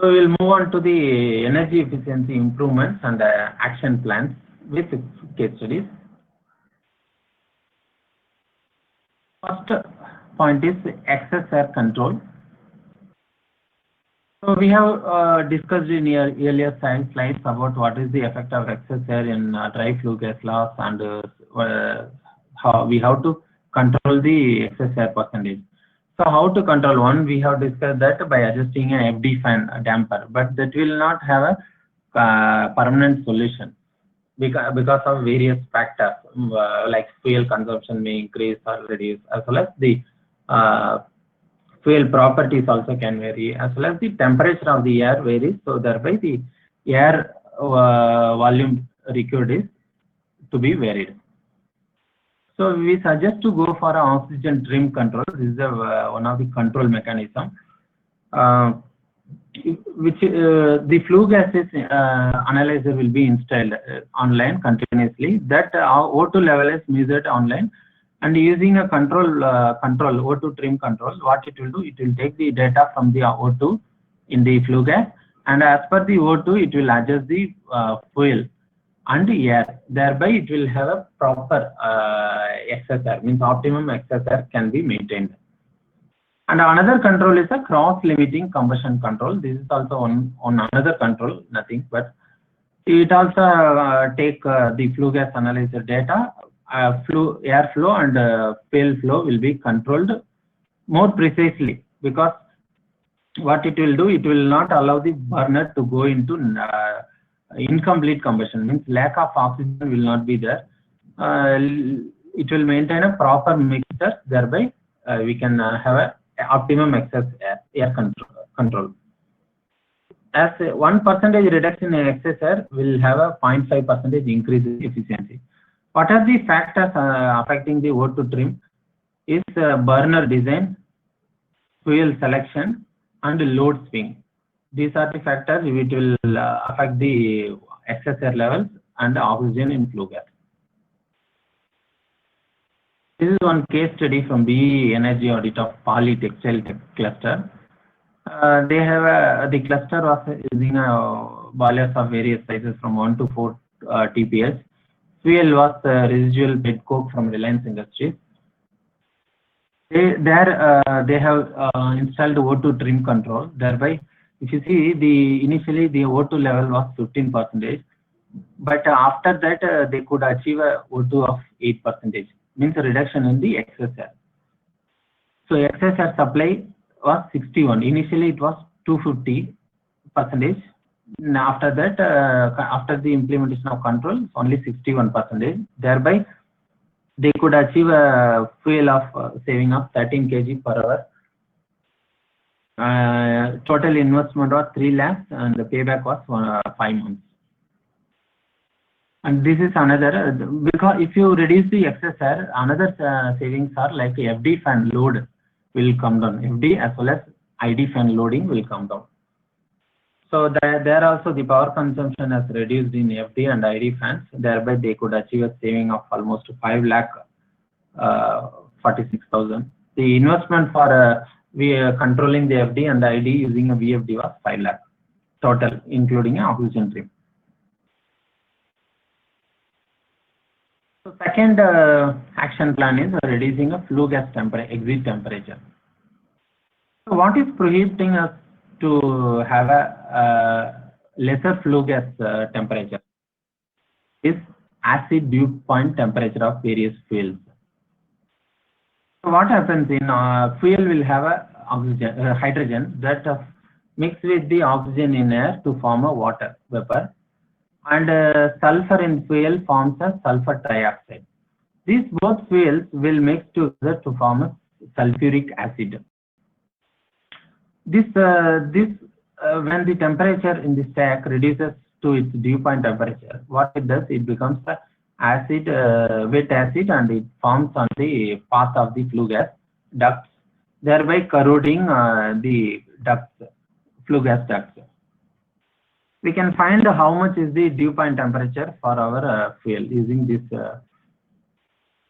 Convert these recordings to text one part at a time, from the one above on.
So we will move on to the energy efficiency improvements and action plans with case studies. First point is excess air control. So we have discussed in earlier slides about what is the effect of excess air in dry flue gas loss and how we have to control the excess air percentage. So how to control one, we have discussed that by adjusting a FD fan damper, but that will not have a permanent solution because of various factors like fuel consumption may increase or reduce, as well as the fuel properties also can vary, as well as the temperature of the air varies, so thereby the air volume required is to be varied. So we suggest to go for an oxygen trim control. This is one of the control mechanism, which the flue gases analyzer will be installed online continuously. That O2 level is measured online, and using a control O2 trim control, what it will do, it will take the data from the O2 in the flue gas, and as per the O2, it will adjust the fuel and air. Thereby, it will have a proper excess air, means optimum excess air can be maintained. And another control is a cross-limiting combustion control. This is also on another control, nothing but it also take the flue gas analyzer data, air flow and fuel flow will be controlled more precisely, because what it will do, it will not allow the burner to go into incomplete combustion, means lack of oxygen will not be there. It will maintain a proper mixture, thereby we can have a optimum excess air control. As 1% reduction in excess air will have a 0.5% increase in efficiency. What are the factors affecting the O2 trim? Is burner design, fuel selection, and load swing. These are the factors which will affect the excess air levels and oxygen in flue gas. This is one case study from BE Energy audit of Pali Textile Cluster. They have the cluster was using boilers of various sizes from 1 to 4 TPS. Fuel was residual pet coke from Reliance Industries. They have installed O2 trim control. Thereby, if you see, initially the O2 level was 15%, but after that they could achieve a O2 of 8%, means a reduction in the excess air. So excess air supply was 61. Initially it was 250%. After that, after the implementation of control, only 61%. Thereby, they could achieve a fuel of saving of 13 kg per hour. Total investment was 3 lakhs and the payback was 5 months. And this is another, because if you reduce the excess air, another savings are like FD fan load will come down. FD as well as ID fan loading will come down. So there also the power consumption has reduced in FD and ID fans. Thereby they could achieve a saving of almost 5 lakh 46,000. The investment for controlling the FD and ID using a VFD was 5 lakh total, including an oxygen trim. So second action plan is reducing a flue gas exit temperature. So what is prohibiting us to have a lesser flue gas temperature is acid dew point temperature of various fuels. So what happens in fuel will have a hydrogen that mix with the oxygen in air to form a water vapor, and sulfur in fuel forms a sulfur trioxide. These both fuels will mix together to form a sulfuric acid. When the temperature in the stack reduces to its dew point temperature, what it does, it becomes a acid, wet acid, and it forms on the path of the flue gas ducts, thereby corroding the ducts, flue gas ducts. We can find how much is the dew point temperature for our fuel using this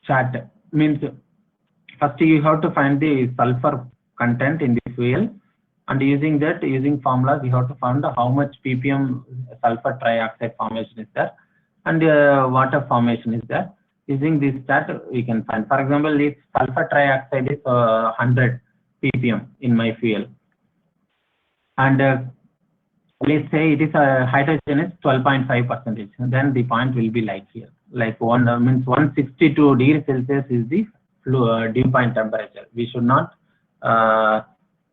chart. Means first you have to find the sulfur content in the fuel, And using that, using formulas, we have to find how much ppm sulfur trioxide formation is there, and water formation is there. Using this stat, we can find. For example, if sulfur trioxide is 100 ppm in my fuel, and let's say it is hydrogen is 12.5%, then the point will be like here, like means 162 degrees Celsius is the dew point temperature. We should not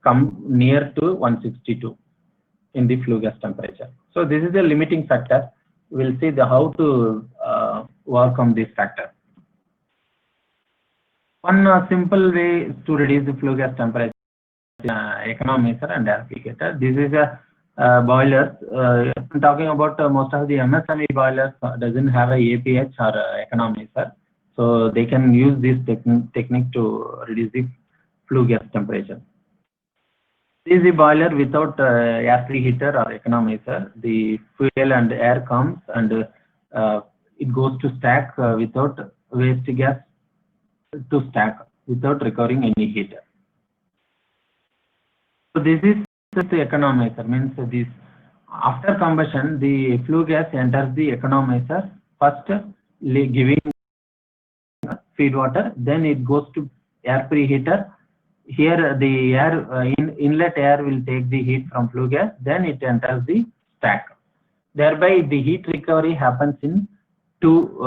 come near to 162 in the flue gas temperature. So this is the limiting factor. We'll see how to overcome this factor. One simple way to reduce the flue gas temperature is economizer and air applicator. This is a boilers. I'm talking about most of the MSME boilers doesn't have a APH or economizer, so they can use this technique to reduce the flue gas temperature. This is the boiler without air preheater or economizer. The fuel and air comes and it goes to stack without waste gas to stack without requiring any heater. So this is the economizer, means this after combustion the flue gas enters the economizer, first giving feed water, then it goes to air preheater. Here the air inlet air will take the heat from flue gas, then it enters the stack. Thereby the heat recovery happens in two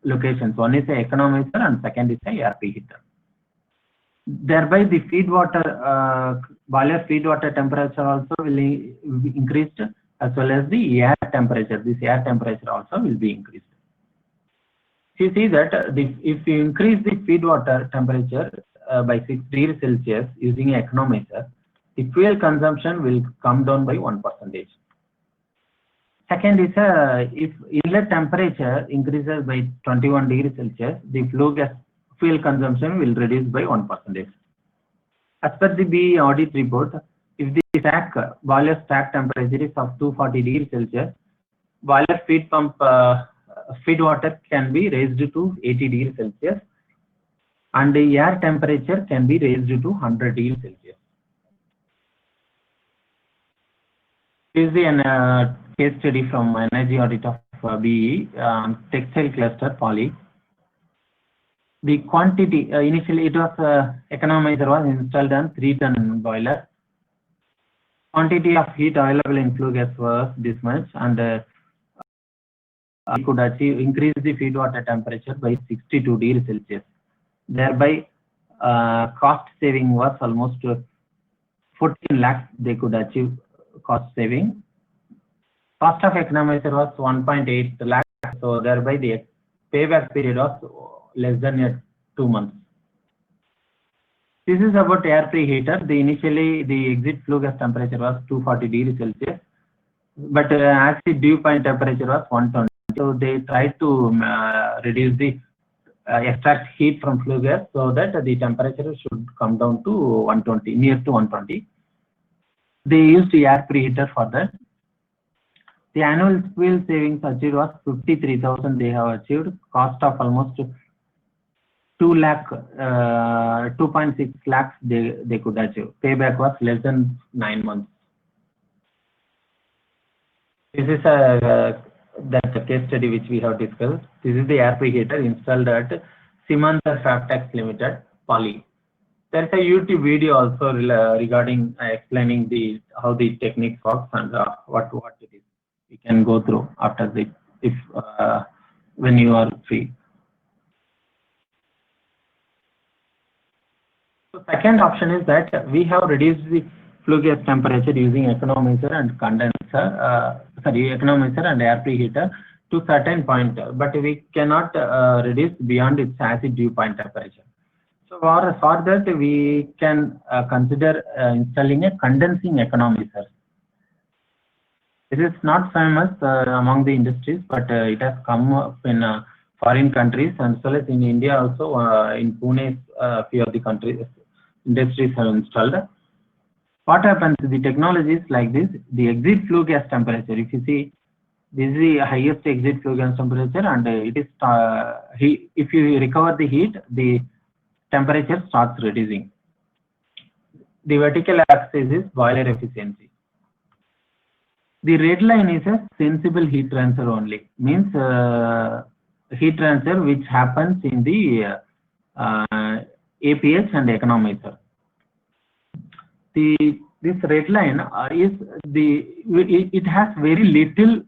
locations. One is the economizer and second is the air preheater. Thereby the feed water boiler feed water temperature also will be increased, as well as the air temperature. This air temperature also will be increased. You see that if you increase the feed water temperature by 6 degrees Celsius using an economizer, the fuel consumption will come down by 1%. Second is if inlet temperature increases by 21 degrees Celsius, the flue gas fuel consumption will reduce by 1%. As per the BE audit report, if the boiler stack temperature is of 240 degrees Celsius, boiler feed pump feed water can be raised to 80 degrees Celsius, and the air temperature can be raised to 100 degrees Celsius. This is the case study from energy audit of BE, textile cluster poly. The quantity, initially it was economizer was installed on 3-ton boiler. Quantity of heat available in flue gas was this much, and we could increase the feed water temperature by 62 degrees Celsius. Thereby, cost saving was almost 14 lakhs they could achieve cost saving. Cost of economizer was 1.8 lakhs, so thereby the payback period was less than 2 months. This is about air preheater. Initially the exit flue gas temperature was 240 degrees Celsius, but as the dew point temperature was 120. So they tried to reduce the extract heat from flue gas so that the temperature should come down to 120, near to 120. They used the air preheater for that. The annual fuel savings achieved was 53,000 they have achieved, cost of almost 2.6 lakhs they could achieve. Payback was less than 9 months. This is that case study which we have discussed. This is the air preheater installed at Simantar Fabtex Limited, Poly. There is a YouTube video also regarding explaining how the technique works and what it is. We can go through after this when you are free. So second option is that we have reduced the flue gas temperature using economizer and condenser, economizer and air preheater to certain point, but we cannot reduce beyond its acid dew point temperature. So for that we can consider installing a condensing economizer. This is not famous among the industries, but it has come up in foreign countries, and so as in India also. In Pune, a few of the industries have installed. What happens? The technology is like this: the exit flue gas temperature. If you see, this is the highest exit flue gas temperature, and it is if you recover the heat, the temperature starts reducing. The vertical axis is boiler efficiency. The red line is a sensible heat transfer only, means heat transfer which happens in the APH and economizer. This red line it has very little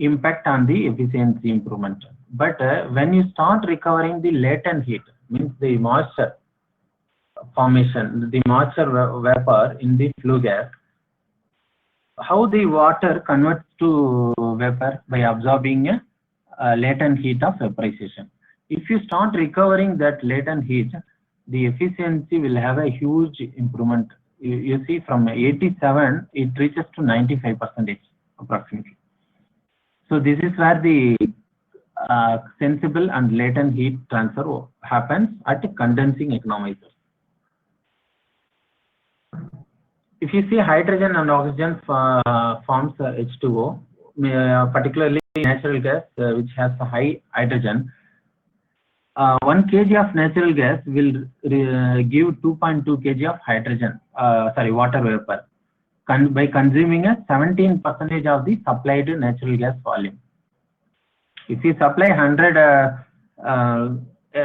impact on the efficiency improvement. But when you start recovering the latent heat, means the moisture formation, the moisture vapor in the flue gas, how the water converts to vapor by absorbing a latent heat of vaporization. If you start recovering that latent heat, the efficiency will have a huge improvement. You see, from 87 it reaches to 95% approximately. So this is where the sensible and latent heat transfer happens at condensing economizer. If you see, hydrogen and oxygen forms H2O, particularly natural gas which has a high hydrogen. 1 kg of natural gas will give 2.2 kg of hydrogen, water vapor, by consuming a 17% of the supplied natural gas volume. If you supply 100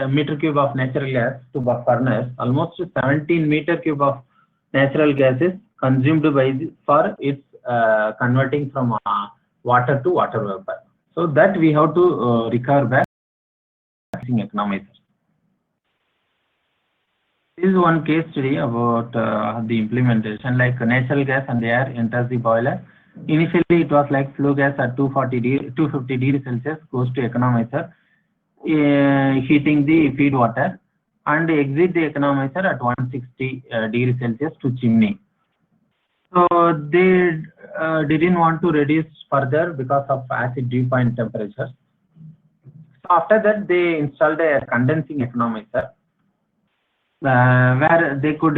meter cube of natural gas to a furnace, almost 17 meter cube of natural gas is consumed for its converting from water to water vapor. So that we have to recover back using economizer. This is one case study about the implementation, like natural gas and air enters the boiler. Initially it was like flue gas at 250 degrees Celsius goes to economizer, heating the feed water, and exit the economizer at 160 degrees Celsius to chimney. So they didn't want to reduce further because of acid dew point temperatures. So after that they installed a condensing economizer where they could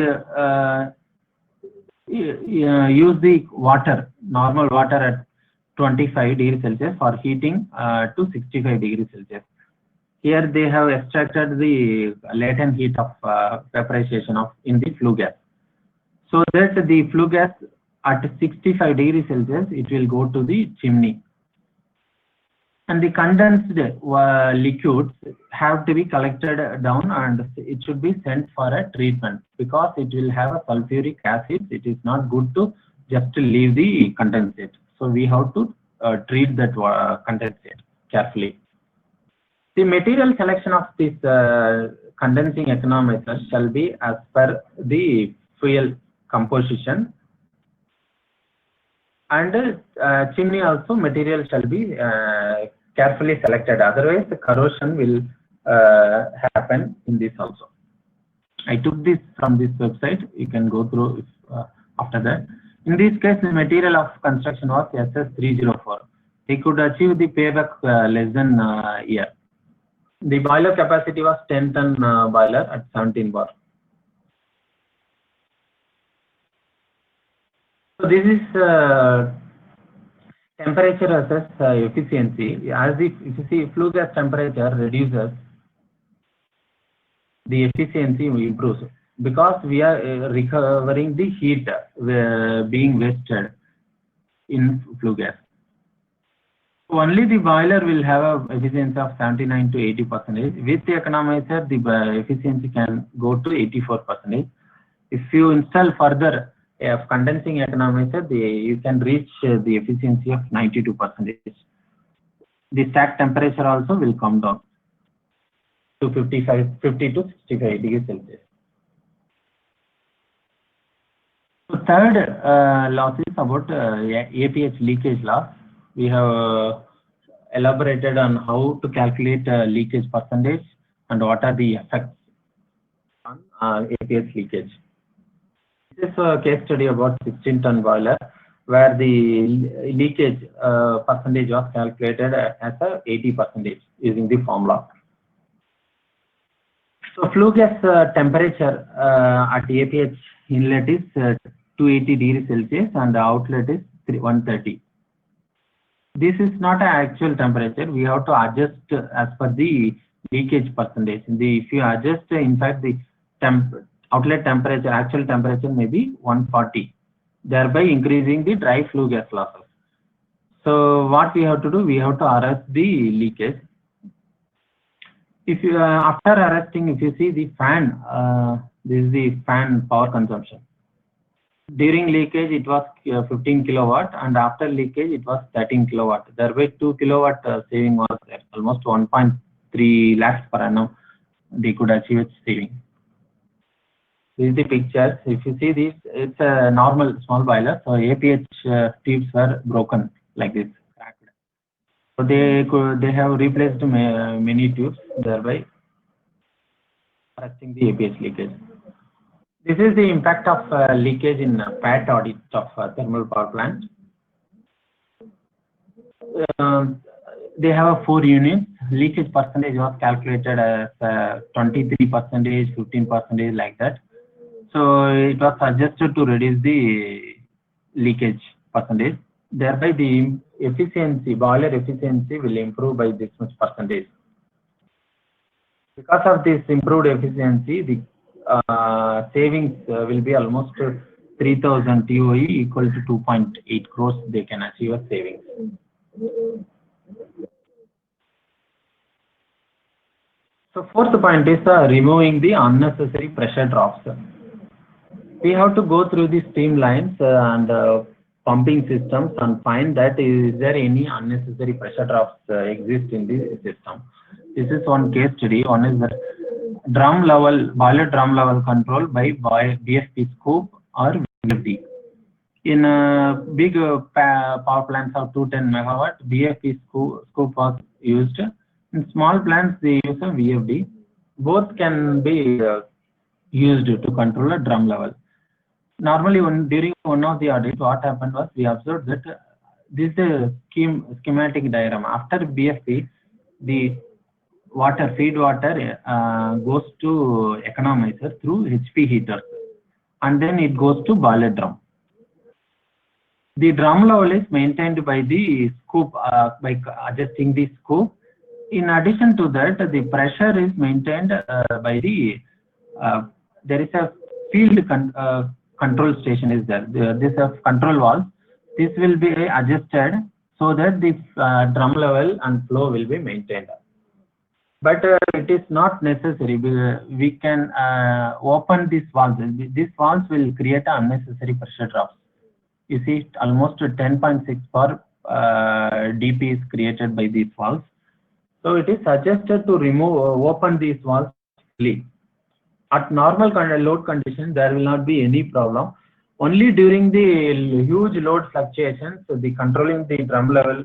use the water, normal water at 25 degrees Celsius for heating to 65 degrees Celsius. Here they have extracted the latent heat of vaporization in the flue gas. So that the flue gas at 65 degrees Celsius, it will go to the chimney. And the condensed liquids have to be collected down and it should be sent for a treatment because it will have a sulfuric acid. It is not good to just leave the condensate. So we have to treat that condensate carefully. The material selection of this condensing economizer shall be as per the fuel composition, and chimney also material shall be carefully selected, otherwise the corrosion will happen in this also. I took this from this website, you can go through after that. In this case the material of construction was SS304. They could achieve the payback less than a year. The boiler capacity was 10 ton boiler at 17 bar. So this is temperature versus efficiency. As if you see, flue gas temperature reduces, the efficiency improves because we are recovering the heat being wasted in flue gas. Only the boiler will have a efficiency of 79 to 80%. With the economizer, the efficiency can go to 84%. If you install further condensing economizer, you can reach the efficiency of 92%. The stack temperature also will come down to 50 to 65 degrees Celsius. So third loss is about APH leakage loss. We have elaborated on how to calculate leakage percentage and what are the effects on APH leakage. This is a case study about 16 ton boiler where the leakage percentage was calculated as a 80% using the formula. So flue gas temperature at APH inlet is 280 degrees Celsius and the outlet is 130. This is not an actual temperature. We have to adjust as per the leakage percentage. If you adjust, in fact, the outlet temperature, actual temperature may be 140, thereby increasing the dry flue gas losses. So what we have to do, we have to arrest the leakage. If you after arresting, if you see the fan, this is the fan power consumption. During leakage it was 15 kilowatt, and after leakage it was 13 kilowatt. Thereby 2 kilowatt saving was there, almost 1.3 lakhs per annum they could achieve its saving. This is the picture. If you see this, it's a normal small boiler. So APH tubes were broken like this, cracked. So they have replaced many tubes, thereby arresting the APH leakage. This is the impact of leakage in PAT audit of thermal power plant. They have 4 units. Leakage percentage was calculated as 23%, 15%, like that. So it was suggested to reduce the leakage percentage. Thereby the efficiency, boiler efficiency will improve by this much percentage. Because of this improved efficiency, the savings will be almost 3000 TOE, equal to 2.8 crores they can achieve a savings. So fourth point is removing the unnecessary pressure drops. We have to go through the steam lines and pumping systems and find that is there any unnecessary pressure drops exist in the system. This is one case study. One is that drum level, boiler drum level control by BFP scoop or VFD. In big power plants of 210 megawatt, BFP scoop was used. In small plants, they use a VFD. Both can be used to control a drum level. Normally, during one of the audits, what happened was we observed that this is a schematic diagram. After BFP, the water, feed water goes to economizer through HP heaters, and then it goes to boiler drum. The drum level is maintained by the scoop by adjusting the scoop. In addition to that, the pressure is maintained by the there is a field control station is there. This control valve. This will be adjusted so that the drum level and flow will be maintained. But it is not necessary. We can open these valves. These valves will create unnecessary pressure drops. You see, almost 10.6 per dP is created by these valves. So it is suggested to open these valves fully. At normal load conditions, there will not be any problem. Only during the huge load fluctuations, the controlling the drum level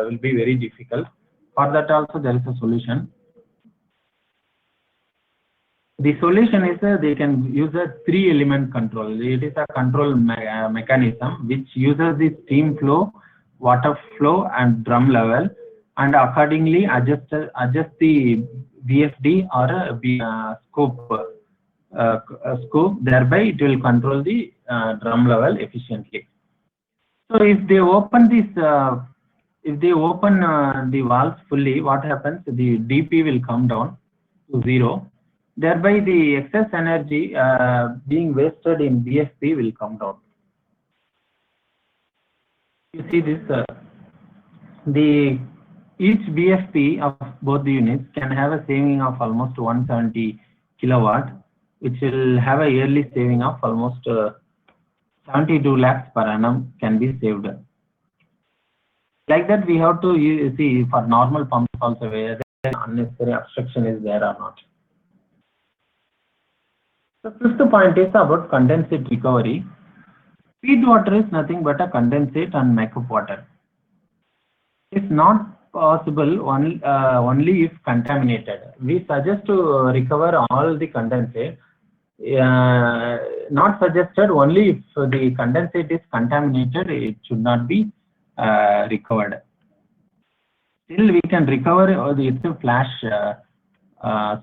will be very difficult. For that also there is a solution. The solution is they can use a 3-element control. It is a control mechanism which uses the steam flow, water flow and drum level, and accordingly adjust the VFD or a scoop, thereby it will control the drum level efficiently. So if they open this, the valves fully, what happens? The dP will come down to 0. Thereby the excess energy being wasted in BFP will come down. You see this, each BFP of both the units can have a saving of almost 170 kilowatt, which will have a yearly saving of almost 72 lakhs per annum can be saved. Like that, we have to see for normal pumps also whether unnecessary obstruction is there or not. The fifth point is about condensate recovery. Feed water is nothing but a condensate and makeup water. It's not possible only if contaminated. We suggest to recover all the condensate. Not suggested only if the condensate is contaminated, it should not be recovered. Still, we can recover the flash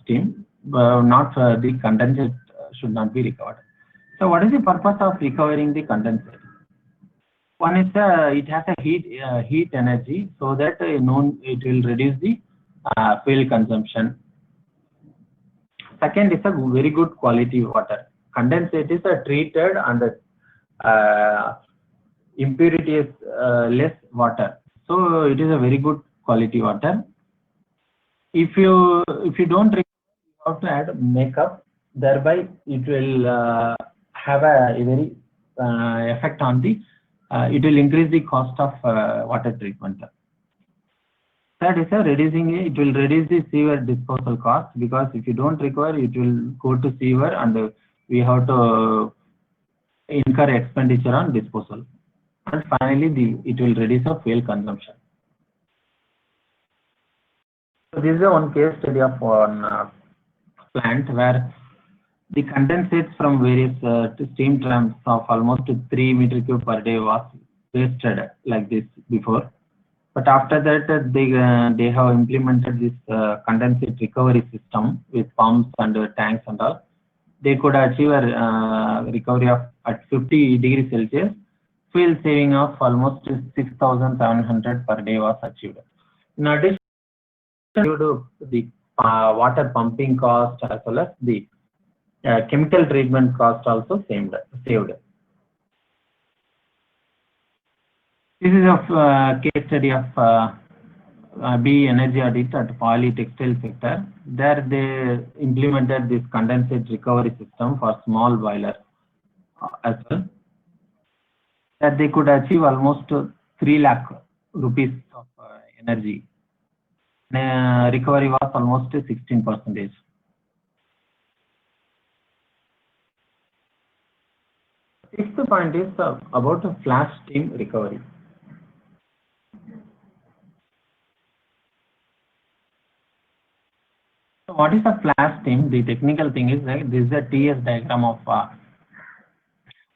steam, not the condensate should not be recovered. So what is the purpose of recovering the condensate? One is it has a heat energy, so that it will reduce the fuel consumption. Second is a very good quality water. condensate is treated and impurity is less water. So it is a very good quality water. If you don't require, you have to add makeup. Thereby, it will have a very effect on the. It will increase the cost of water treatment. Third is reducing it will reduce the sewer disposal cost, because if you don't require, it will go to sewer and we have to incur expenditure on disposal. And finally, it will reduce the fuel consumption. So this is one case study of one plant where the condensates from various steam trams of almost 3 meter cube per day was wasted like this before. But after that, they have implemented this condensate recovery system with pumps and tanks and all. They could achieve a recovery of at 50 degrees Celsius. Fuel saving of almost 6,700 per day was achieved. In addition to the water pumping cost as well as the chemical treatment cost also saved. This is a case study of BE Energy Audit at polytextile sector. There they implemented this condensate recovery system for small boilers as well. That they could achieve almost 3 lakh rupees of energy. Recovery was almost 16%. Sixth point is about flash steam recovery. So what is a flash steam? The technical thing is that this is a TS diagram of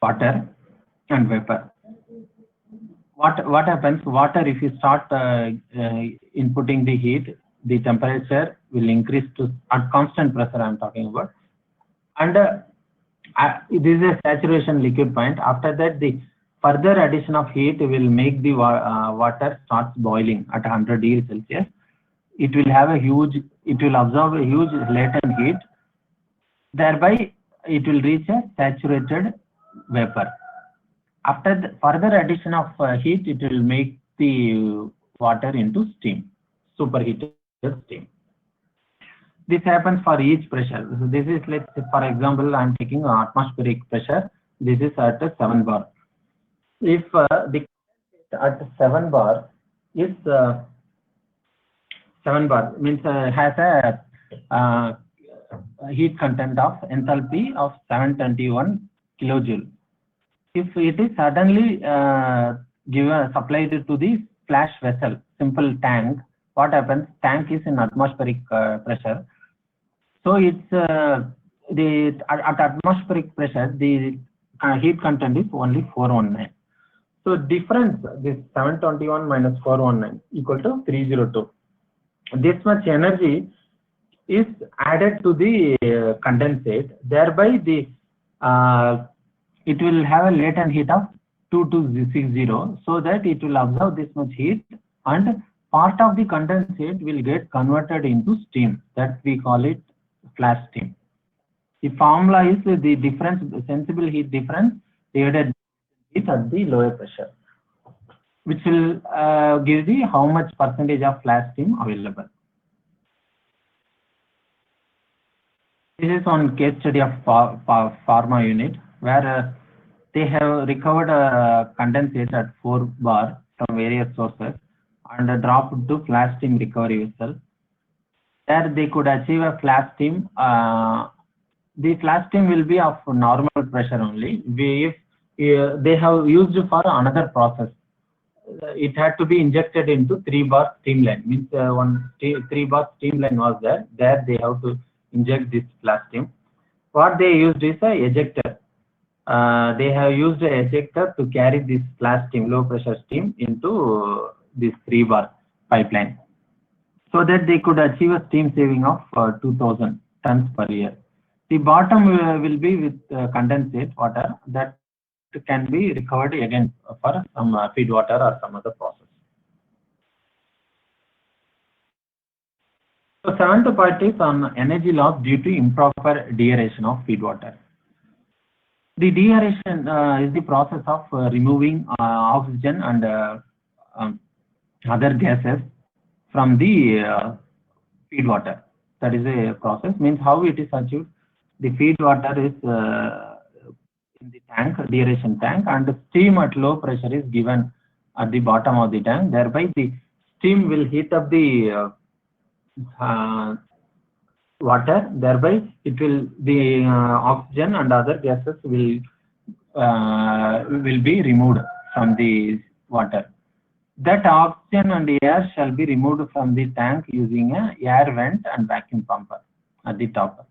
water and vapor. What happens? Water, if you start inputting the heat, the temperature will increase to at constant pressure. I am talking about, and this is a saturation liquid point. After that, the further addition of heat will make the water starts boiling at 100 degrees Celsius. It will absorb a huge latent heat. Thereby, it will reach a saturated vapor. After the further addition of heat, it will make the water into steam, superheated steam. This happens for each pressure. So this is, let's say, for example, I am taking atmospheric pressure. This is at 7 bar. If the at 7 bar is 7 bar means has a heat content of enthalpy of 721 kilojoule. If it is suddenly supplied to the flash vessel, simple tank, what happens? Tank is in atmospheric pressure. So it's at atmospheric pressure, the heat content is only 419. So difference, this 721 minus 419 equal to 302. This much energy is added to the condensate. Thereby, it will have a latent heat of 2260, so that it will absorb this much heat, and part of the condensate will get converted into steam. That we call it flash steam. The formula is the difference, sensible heat difference divided heat at the lower pressure, which will give the how much percentage of flash steam available. This is one case study of pharma unit where they have recovered condensate at 4 bar from various sources and dropped to flash steam recovery vessel. There they could achieve a flash steam. The flash steam will be of normal pressure only. If they have used for another process, it had to be injected into 3 bar streamline. Means 3 bar streamline was there. There they have to inject this flash steam. What they used is a ejector. They have used an ejector to carry this flash steam, low pressure steam, into this 3 bar pipeline, so that they could achieve a steam saving of 2000 tons per year. The bottom will be with condensate water that can be recovered again for some feed water or some other process. So seventh point is on energy loss due to improper deaeration of feed water. The deaeration is the process of removing oxygen and um, other gases from the feed water. That is a process. Means how it is achieved. The feed water is in the tank, deaeration tank, and the steam at low pressure is given at the bottom of the tank. Thereby, the steam will heat up the water. Thereby, it will the oxygen and other gases will be removed from the water. That oxygen and air shall be removed from the tank using a air vent and vacuum pump at the top.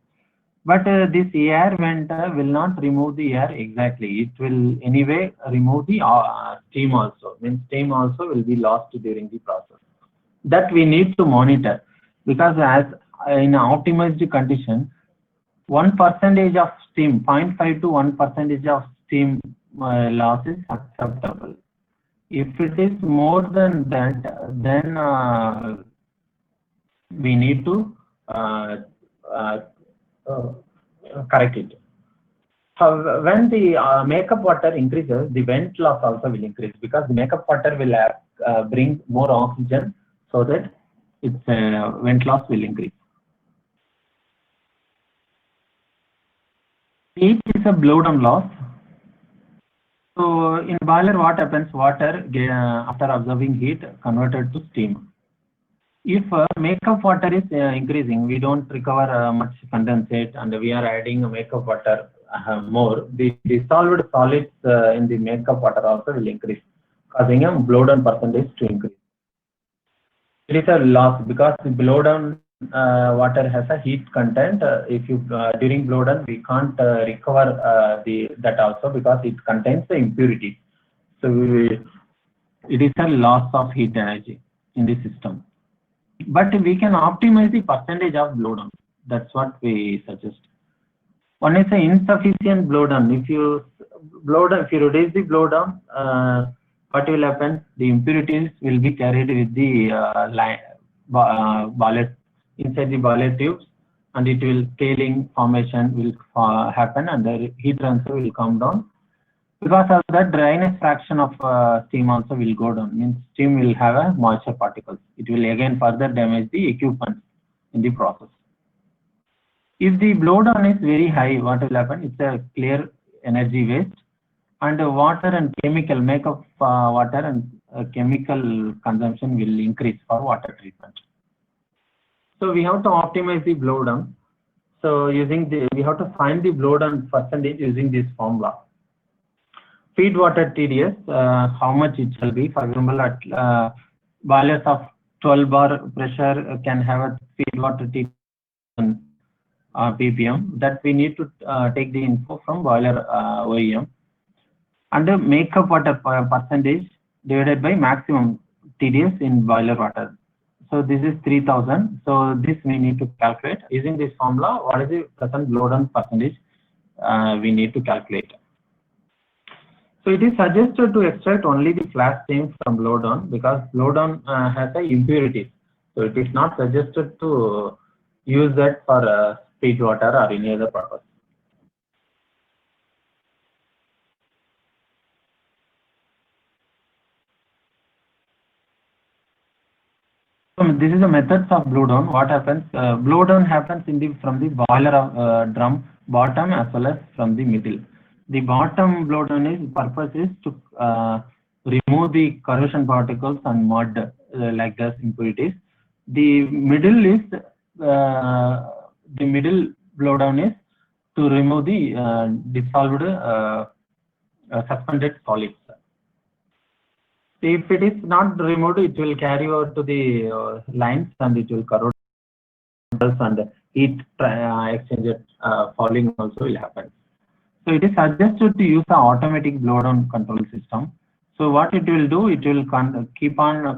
But this air vent will not remove the air exactly. It will anyway remove the steam also. Means steam also will be lost during the process. That we need to monitor, because as in optimized condition, 1% of steam, 0.5 to 1% of steam loss is acceptable. If it is more than that, then we need to correct it. So when the makeup water increases, the vent loss also will increase, because the makeup water will bring more oxygen, so that its vent loss will increase. Heat is a blow down loss. So in boiler, what happens? Water after absorbing heat converted to steam. If makeup water is increasing, we don't recover much condensate, and we are adding makeup water more. The dissolved solids in the makeup water also will increase, causing a blow down percentage to increase. It is a loss, because the blow down water has a heat content. If you during blow down, we can't recover that also, because it contains the impurity. So it is a loss of heat energy in the system. But we can optimize the percentage of blow down. That's what we suggest. One is the insufficient blow down. If you reduce the blow down, what will happen? The impurities will be carried with the boiler inside the boiler tubes, and it will scaling formation will happen, and the heat transfer will come down. Because of that, dryness fraction of steam also will go down. Means steam will have a moisture particles. It will again further damage the equipment in the process. If the blow down is very high, what will happen? It's a clear energy waste, and water and chemical makeup water and chemical consumption will increase for water treatment. So we have to optimize the blow down. So we have to find the blow down percentage using this formula. Feed water TDS, how much it shall be. For example, at boilers of 12 bar pressure can have a feed water TDS ppm. That we need to take the info from boiler OEM. And the makeup water percentage divided by maximum TDS in boiler water. So this is 3000. So this we need to calculate using this formula. What is the present blow down percentage? We need to calculate. So it is suggested to extract only the flash steam from blow down, because blow down has a impurity. So it is not suggested to use that for feed water or any other purpose. So this is the methods of blow down. What happens? Blow down happens from the boiler drum bottom as well as from the middle. The bottom blow down purpose is to remove the corrosion particles and mud like this impurities. The middle blow down is to remove the dissolved suspended solids. If it is not removed, it will carry over to the lines, and it will corrode, and heat exchanger falling also will happen. So it is suggested to use the automatic blow down control system. So what it will do, it will keep on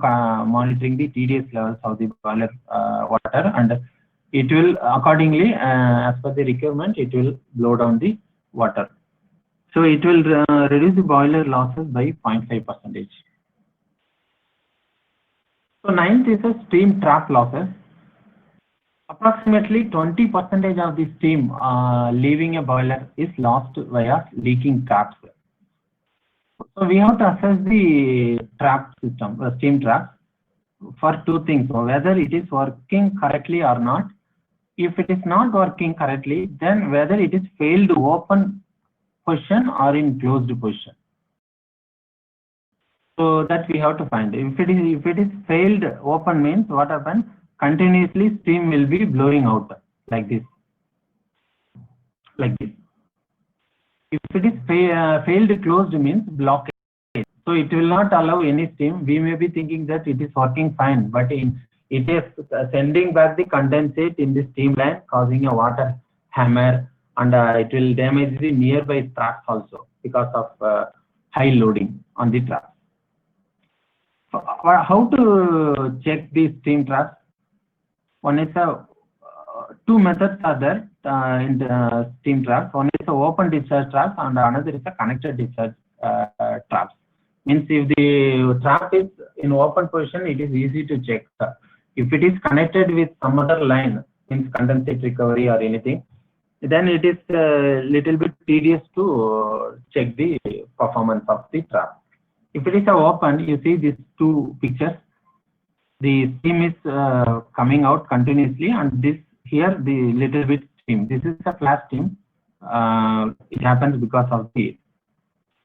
monitoring the TDS levels of the boiler water, and it will accordingly, as per the requirement, it will blow down the water. So it will reduce the boiler losses by 0.5%. So ninth is a steam trap losses. Approximately 20% of the steam leaving a boiler is lost via leaking traps. So we have to assess the trap system, steam trap, for two things: whether it is working correctly or not. If it is not working correctly, then whether it is failed open position or in closed position. So that we have to find. If it is failed open, means what happens? Continuously steam will be blowing out like this, like this. If it is failed closed, means blockage. So it will not allow any steam. We may be thinking that it is working fine, but it is sending back the condensate in the steam line, causing a water hammer, and it will damage the nearby tracks also because of high loading on the tracks. How to check the steam traps? One is two methods are there in the steam traps. One is a open discharge trap and another is a connected discharge traps. Means if the trap is in open position, it is easy to check. If it is connected with some other line, means condensate recovery or anything, then it is a little bit tedious to check the performance of the trap. If it is open, you see these two pictures. The steam is coming out continuously, and this here the little bit steam. This is a flash steam. It happens because of the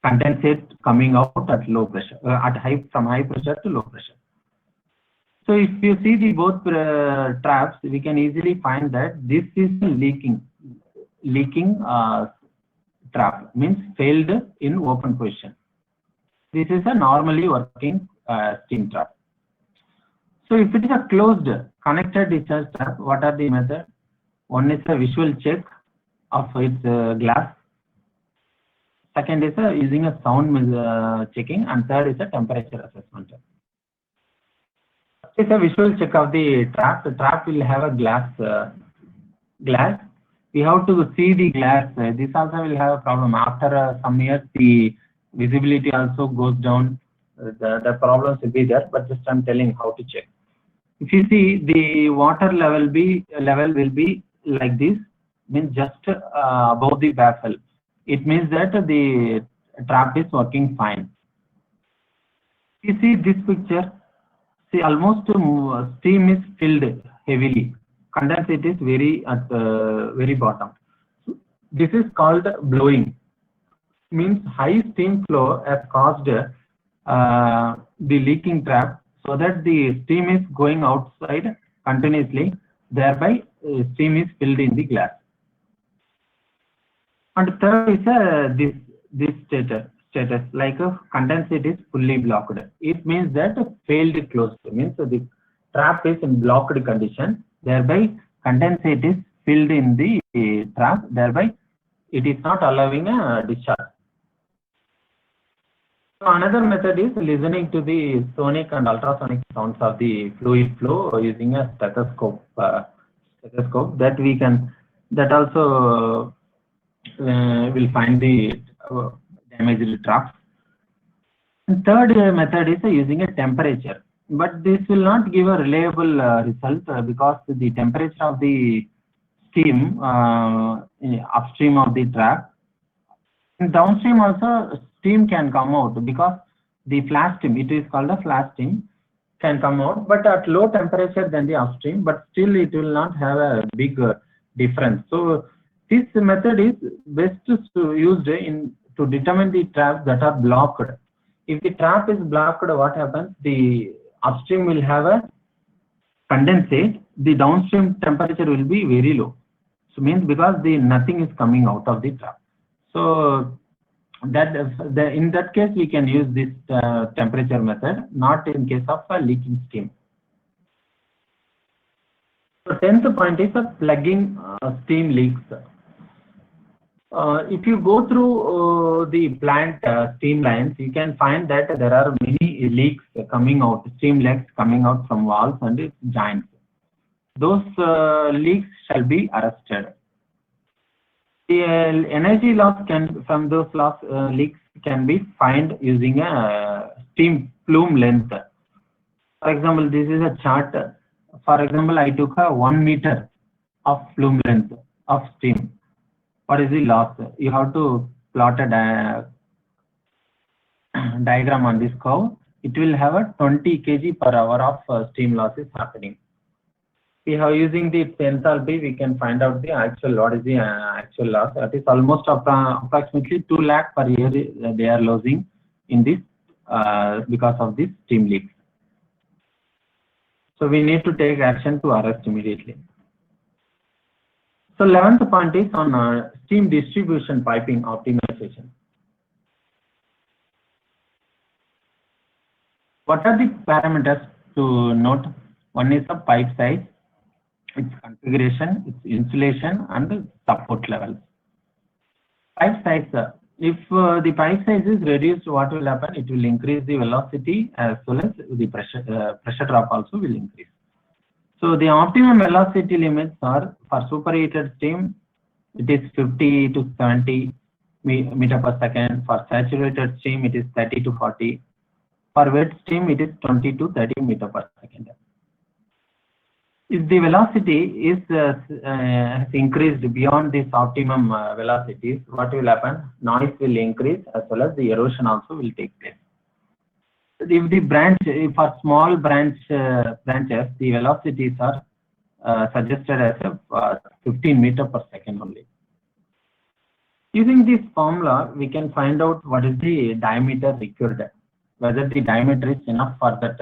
condensate coming out at low pressure, from high pressure to low pressure. So if you see the both traps, we can easily find that this is a leaking trap, means failed in open position. This is a normally working steam trap. So if it is a closed connected discharge trap, what are the methods? One is a visual check of its glass. Second is using a sound checking, and third is a temperature assessment. It's a visual check of the trap. The trap will have a glass. We have to see the glass. This also will have a problem. After some years, the visibility also goes down. The problems will be there, but just I'm telling how to check. If you see, the water level will be like this, means just above the baffle. It means that the trap is working fine. You see this picture. See, almost steam is filled heavily. Condensate is very at the very bottom. This is called blowing. Means high steam flow has caused the leaking trap, so that the steam is going outside continuously. Thereby, steam is filled in the glass. And third is this status, like a condensate is fully blocked. It means that failed closed, means the trap is in blocked condition. Thereby, condensate is filled in the trap. Thereby, it is not allowing a discharge. So another method is listening to the sonic and ultrasonic sounds of the fluid flow using a stethoscope. That we can, that also will find the damaged traps. And third method is using a temperature, but this will not give a reliable result because the temperature of the steam upstream of the trap, and downstream also steam can come out, because the flash steam, it is called a flash steam, can come out, but at low temperature than the upstream, but still it will not have a big difference. So this method is best used to determine the traps that are blocked. If the trap is blocked, what happens? The upstream will have a condensate, the downstream temperature will be very low. So means because nothing is coming out of the trap. So that in that case we can use this temperature method, not in case of a leaking steam. So 10th point is plugging steam leaks. If you go through the plant steam lines, you can find that there are many leaks coming out, steam leaks coming out from valves and its joints. Those leaks shall be arrested. The energy loss from those leaks can be found using a steam plume length. For example, this is a chart. For example, I took a 1 meter of flume length of steam. What is the loss? You have to plot a diagram on this curve. It will have a 20 kg per hour of steam loss is happening. We have using the enthalpy, we can find out the actual, what is the actual loss. That is almost approximately 2 lakh per year they are losing in this because of this steam leaks. So we need to take action to arrest immediately. So 11th point is on steam distribution piping optimization. What are the parameters to note? One is the pipe size, its configuration, its insulation, and the support levels. Pipe size, if the pipe size is reduced, what will happen? It will increase the velocity as well as the pressure drop also will increase. So the optimum velocity limits are for superheated steam, it is 50 to 70 meter per second. For saturated steam, it is 30 to 40. For wet steam, it is 20 to 30 meter per second. If the velocity is has increased beyond this optimum velocities, what will happen? Noise will increase as well as the erosion also will take place. If the branch, if for small branches, the velocities are suggested as 15 meter per second only. Using this formula, we can find out what is the diameter required, whether the diameter is enough for that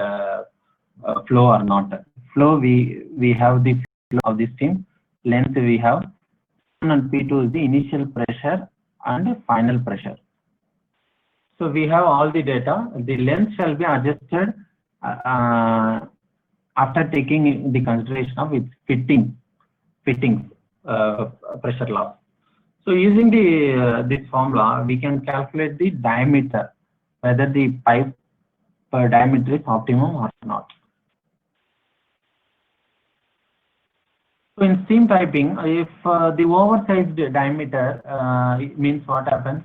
flow or not. Flow, we have the flow of the steam. Length we have, and P2 is the initial pressure and final pressure. So we have all the data. The length shall be adjusted after taking the consideration of its fittings pressure loss. So using this formula, we can calculate the diameter, whether the pipe diameter is optimum or not. So in steam piping, if the oversized diameter, it means what happens?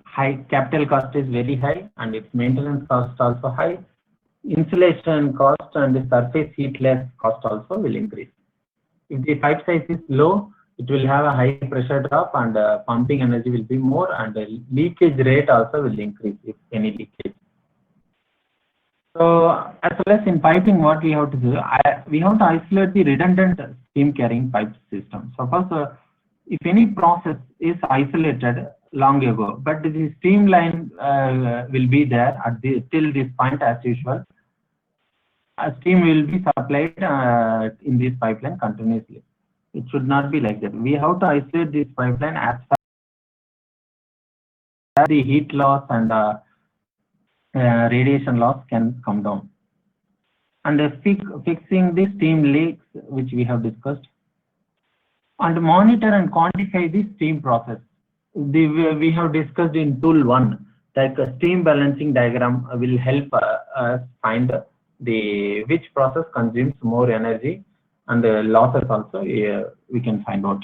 High capital cost is very high, and its maintenance cost also high. Insulation cost and the surface heat loss cost also will increase. If the pipe size is low, it will have a high pressure drop, and pumping energy will be more, and the leakage rate also will increase if any leakage. So as well as in piping, what we have to do, we have to isolate the redundant steam carrying pipe system. Suppose if any process is isolated long ago, but the steam line will be there at till this point as usual, steam will be supplied in this pipeline continuously. It should not be like that. We have to isolate this pipeline as far as the heat loss and radiation loss can come down. And fixing the steam leaks, which we have discussed, and monitor and quantify the steam process. We have discussed in tool 1, like a steam balancing diagram will help us find which process consumes more energy, and the losses also we can find out.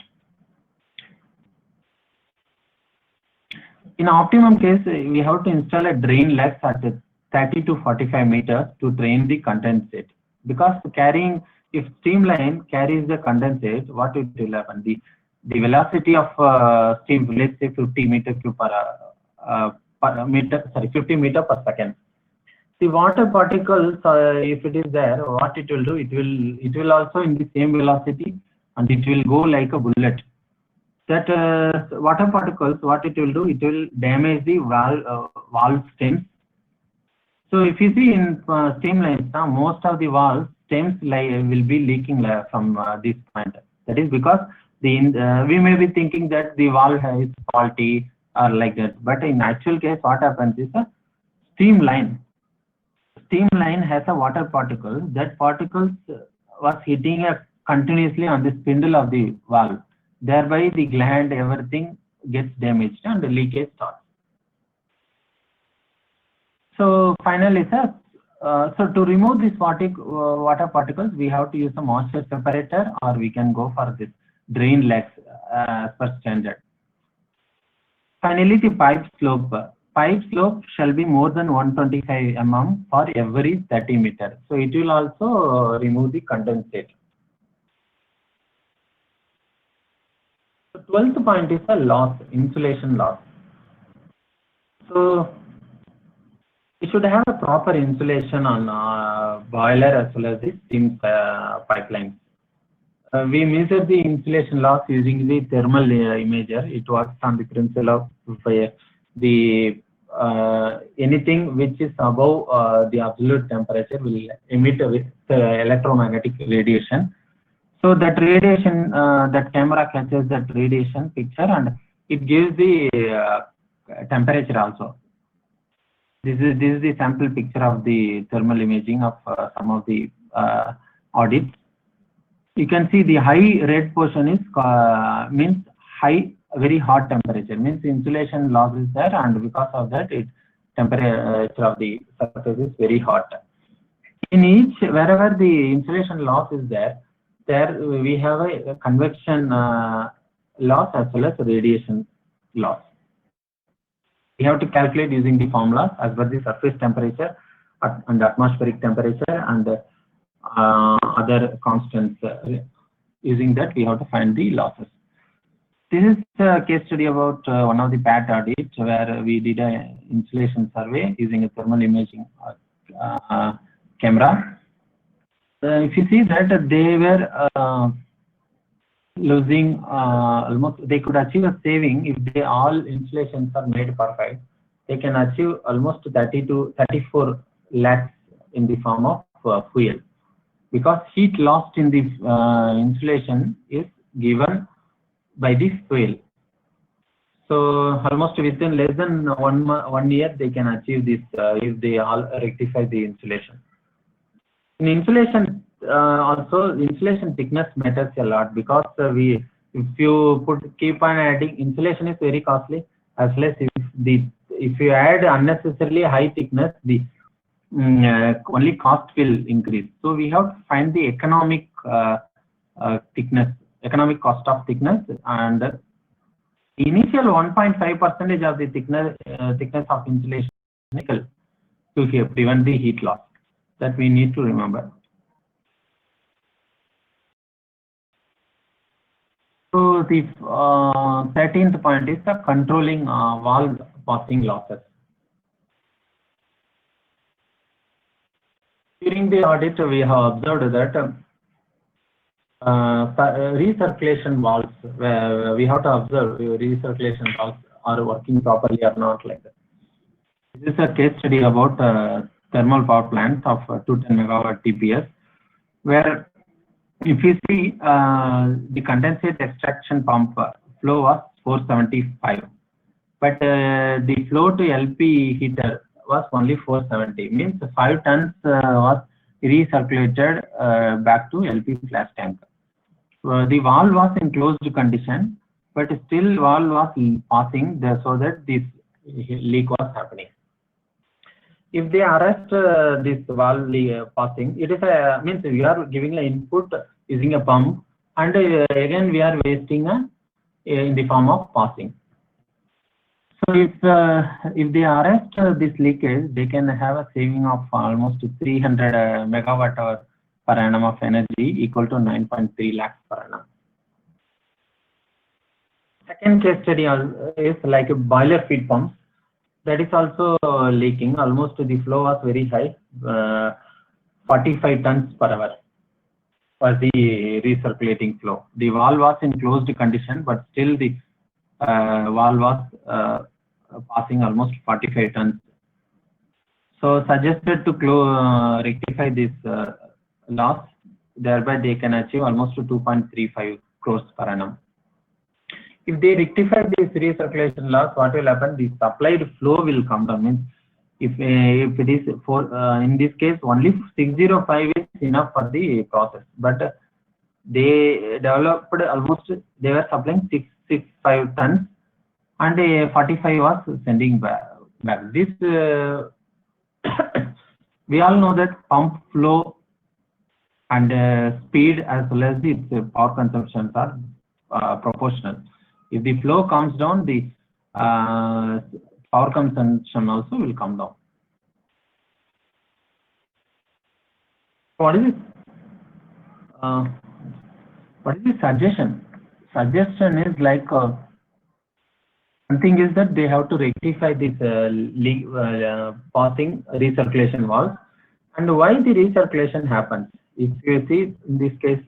In optimum case, we have to install a drain legs at 30 to 45 meters to drain the condensate, because if steam line carries the condensate, what it will happen? The velocity of steam, let's say 50 meter cube per 50 meter per second. The water particles, if it is there, what it will do? It will also in the same velocity, and it will go like a bullet. That water particles, what it will do? It will damage the valve stems. So if you see in steam lines, most of the valve stems will be leaking from this point. That is because we may be thinking that the valve is faulty or like that, but in actual case, what happens is a steam line. Steam line has a water particle. That particles was hitting continuously on the spindle of the valve. Thereby, the gland, everything gets damaged and the leakage starts. So finally, so to remove these water particles, we have to use a moisture separator, or we can go for this drain legs as per standard. Finally, the pipe slope. Pipe slope shall be more than 125 mm for every 30 meters. So it will also remove the condensate. 12th point is a loss, insulation loss. So we should have a proper insulation on boiler as well as the steam pipeline. We measure the insulation loss using the thermal imager. It works on the principle of the anything which is above the absolute temperature will emit with electromagnetic radiation. So that radiation, that camera catches that radiation picture and it gives the temperature also. This is the sample picture of the thermal imaging of some of the audits. You can see the high red portion is means high, very hot temperature, means insulation loss is there, and because of that, it temperature of the surface is very hot. In each, wherever the insulation loss is there, we have a convection loss as well as radiation loss. We have to calculate using the formulas as per the surface temperature and atmospheric temperature and other constants. Using that, we have to find the losses. This is a case study about one of the PAT audits where we did an insulation survey using a thermal imaging camera. If you see that they were losing almost, they could achieve a saving if they all installations are made perfect. They can achieve almost 30 to 34 lakhs in the form of fuel, because heat lost in the insulation is given by the fuel. So almost within less than 1 year they can achieve this if they all rectify the insulation. In insulation also, insulation thickness matters a lot, because if you keep on adding, insulation is very costly, as less if you add unnecessarily high thickness, the only cost will increase. So we have to find the economic thickness, economic cost of thickness, and initial 1.5% of the thickness of insulation to prevent the heat loss. That we need to remember. So the 13th point is the controlling valve passing losses. During the audit, we have observed that recirculation valves, we have to observe recirculation valves are working properly or not, like that. This is a case study about thermal power plants of 210 megawatt TPS, where if you see the condensate extraction pump flow was 475, but the flow to LP heater was only 470, means 5 tons was recirculated back to LP flash tank. The valve was in closed condition, but still valve was passing there, so that this leak was happening. If they arrest this valve passing, it is means we are giving an input using a pump, and again we are wasting in the form of passing. So if they arrest this leakage, they can have a saving of almost 300 megawatt hour per annum of energy, equal to 9.3 lakhs per annum. Second case study is like a boiler feed pumps. That is also leaking. Almost the flow was very high, 45 tons per hour was the recirculating flow. The valve was in closed condition, but still the valve was passing almost 45 tons. So suggested to rectify this loss, thereby they can achieve almost 2.35 crores per annum. If they rectify this recirculation loss, what will happen? The supplied flow will come down. Means if it is in this case only 605 is enough for the process, but they developed almost, they were supplying 665 tons and 45 was sending back. This we all know that pump flow and speed as well as its power consumptions are proportional. If the flow comes down, the power consumption also will come down. What is it? What is the suggestion? suggestion is like one thing is that they have to rectify this passing recirculation valves. And why the recirculation happens? If you see in this case,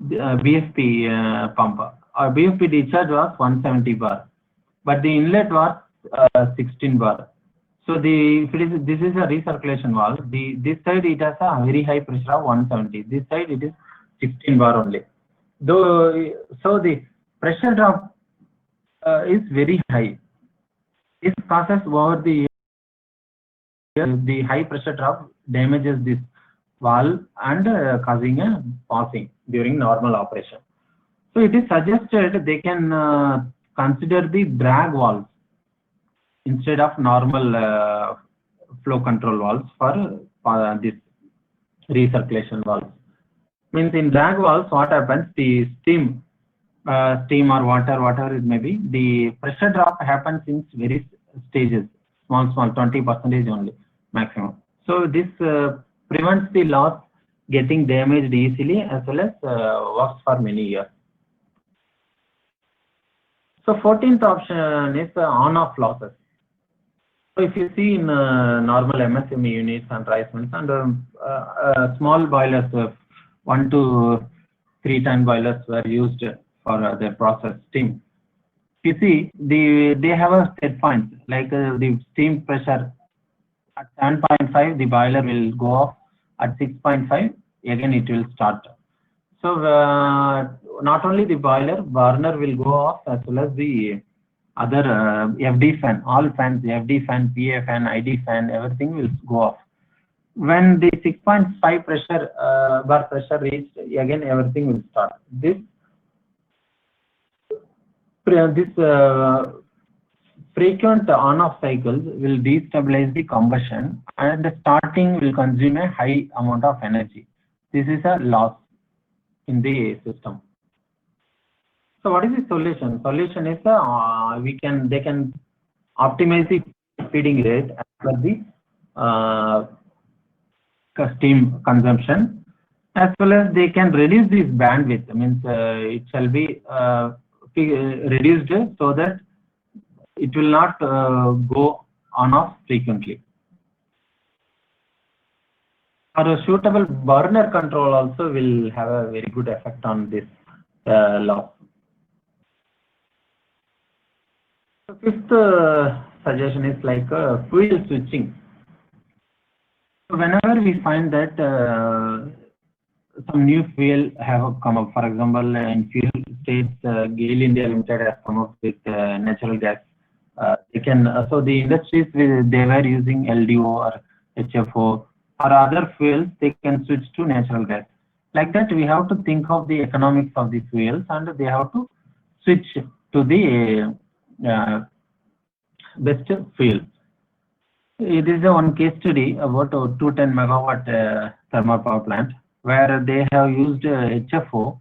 BFP pump, BFP discharge was 170 bar, but the inlet was 16 bar. So this is a recirculation valve. This side it has a very high pressure of 170. This side it is 16 bar only. So the pressure drop is very high. This causes over the high pressure drop damages this valve and causing a passing during normal operation. So it is suggested they can consider the drag valves instead of normal flow control valves for this recirculation valves. Means in drag valves, what happens? The steam or water, whatever it may be, the pressure drop happens in various stages, small, 20% only maximum. So this prevents the loss getting damaged easily, as well as works for many years. So 14th option is on-off losses. So if you see in normal MSME units and rice mills and small boilers, 1 to 3 ton boilers were used for their process steam. You see, they have a set point, like the steam pressure at 7.5, the boiler will go off. At 6.5, again it will start. So not only the boiler, burner will go off, as well as the other FD fan, all fans, the FD fan, PA fan, ID fan, everything will go off. When the 6.5 pressure bar pressure reached, again everything will start. This frequent on-off cycles will destabilize the combustion, and the starting will consume a high amount of energy. This is a loss in the system. So what is the solution? Solution is they can optimize the feeding rate as per the steam consumption, as well as they can reduce this bandwidth. Means it shall be reduced so that it will not go on off frequently. Or a suitable burner control also will have a very good effect on this loss. So fifth suggestion is like fuel switching. So whenever we find that some new fuel have come up, for example, in fuel states, GAIL India Limited has come up with natural gas. They can so the industries they were using LDO or HFO or other fuels, they can switch to natural gas. Like that, we have to think of the economics of the fuels, and they have to switch to the best fuel. It is one case study about a 210 megawatt thermal power plant where they have used HFO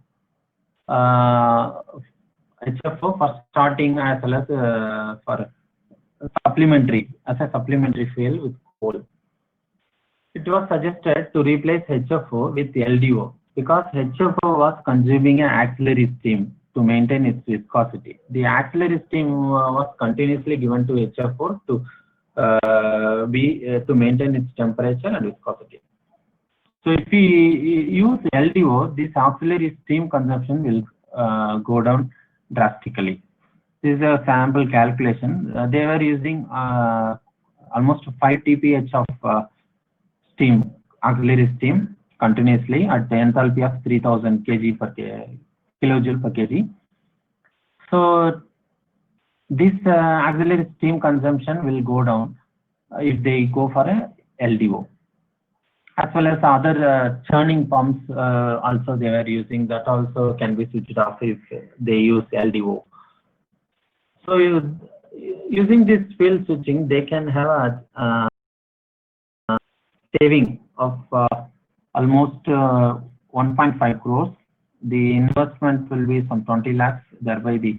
for starting, as well as for supplementary as a supplementary fuel with coal. It was suggested to replace HFO with LDO because HFO was consuming an auxiliary steam to maintain its viscosity. The auxiliary steam was continuously given to HFO to maintain its temperature and viscosity. So if we use LDO, this auxiliary steam consumption will go down drastically. This is a sample calculation. They were using almost 5 TPH of steam, auxiliary steam, continuously at the enthalpy of 3000 kg per kilojoule per kg. So this auxiliary steam consumption will go down if they go for a LDO. As well as other churning pumps also they were using, that also can be switched off if they use LDO. So using this fuel switching, they can have a saving of almost 1.5 crores. The investment will be some 20 lakhs, thereby the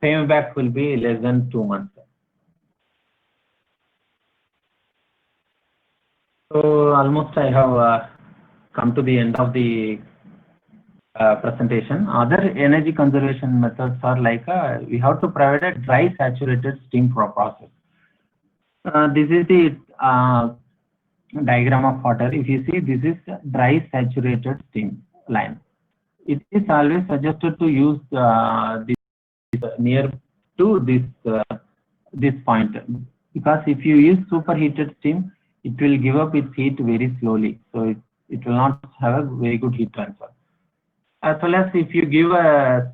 payback will be less than 2 months. So almost I have come to the end of the presentation. Other energy conservation methods are like we have to provide a dry saturated steam process. This is the diagram of water. If you see, this is dry saturated steam line. It is always suggested to use this near to this point, because if you use superheated steam, it will give up its heat very slowly, so it will not have a very good heat transfer. As well as if you give a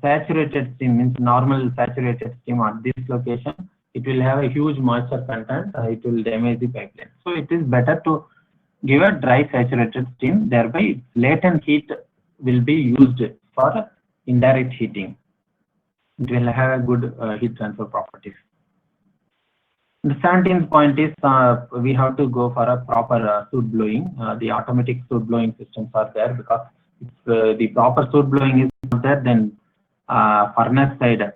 saturated steam, means normal saturated steam at this location, it will have a huge moisture content, it will damage the pipeline. So it is better to give a dry saturated steam, thereby latent heat will be used for indirect heating. It will have a good heat transfer properties. The 17th point is we have to go for a proper soot blowing. The automatic soot blowing systems are there, because if the proper soot blowing is not there, then furnace side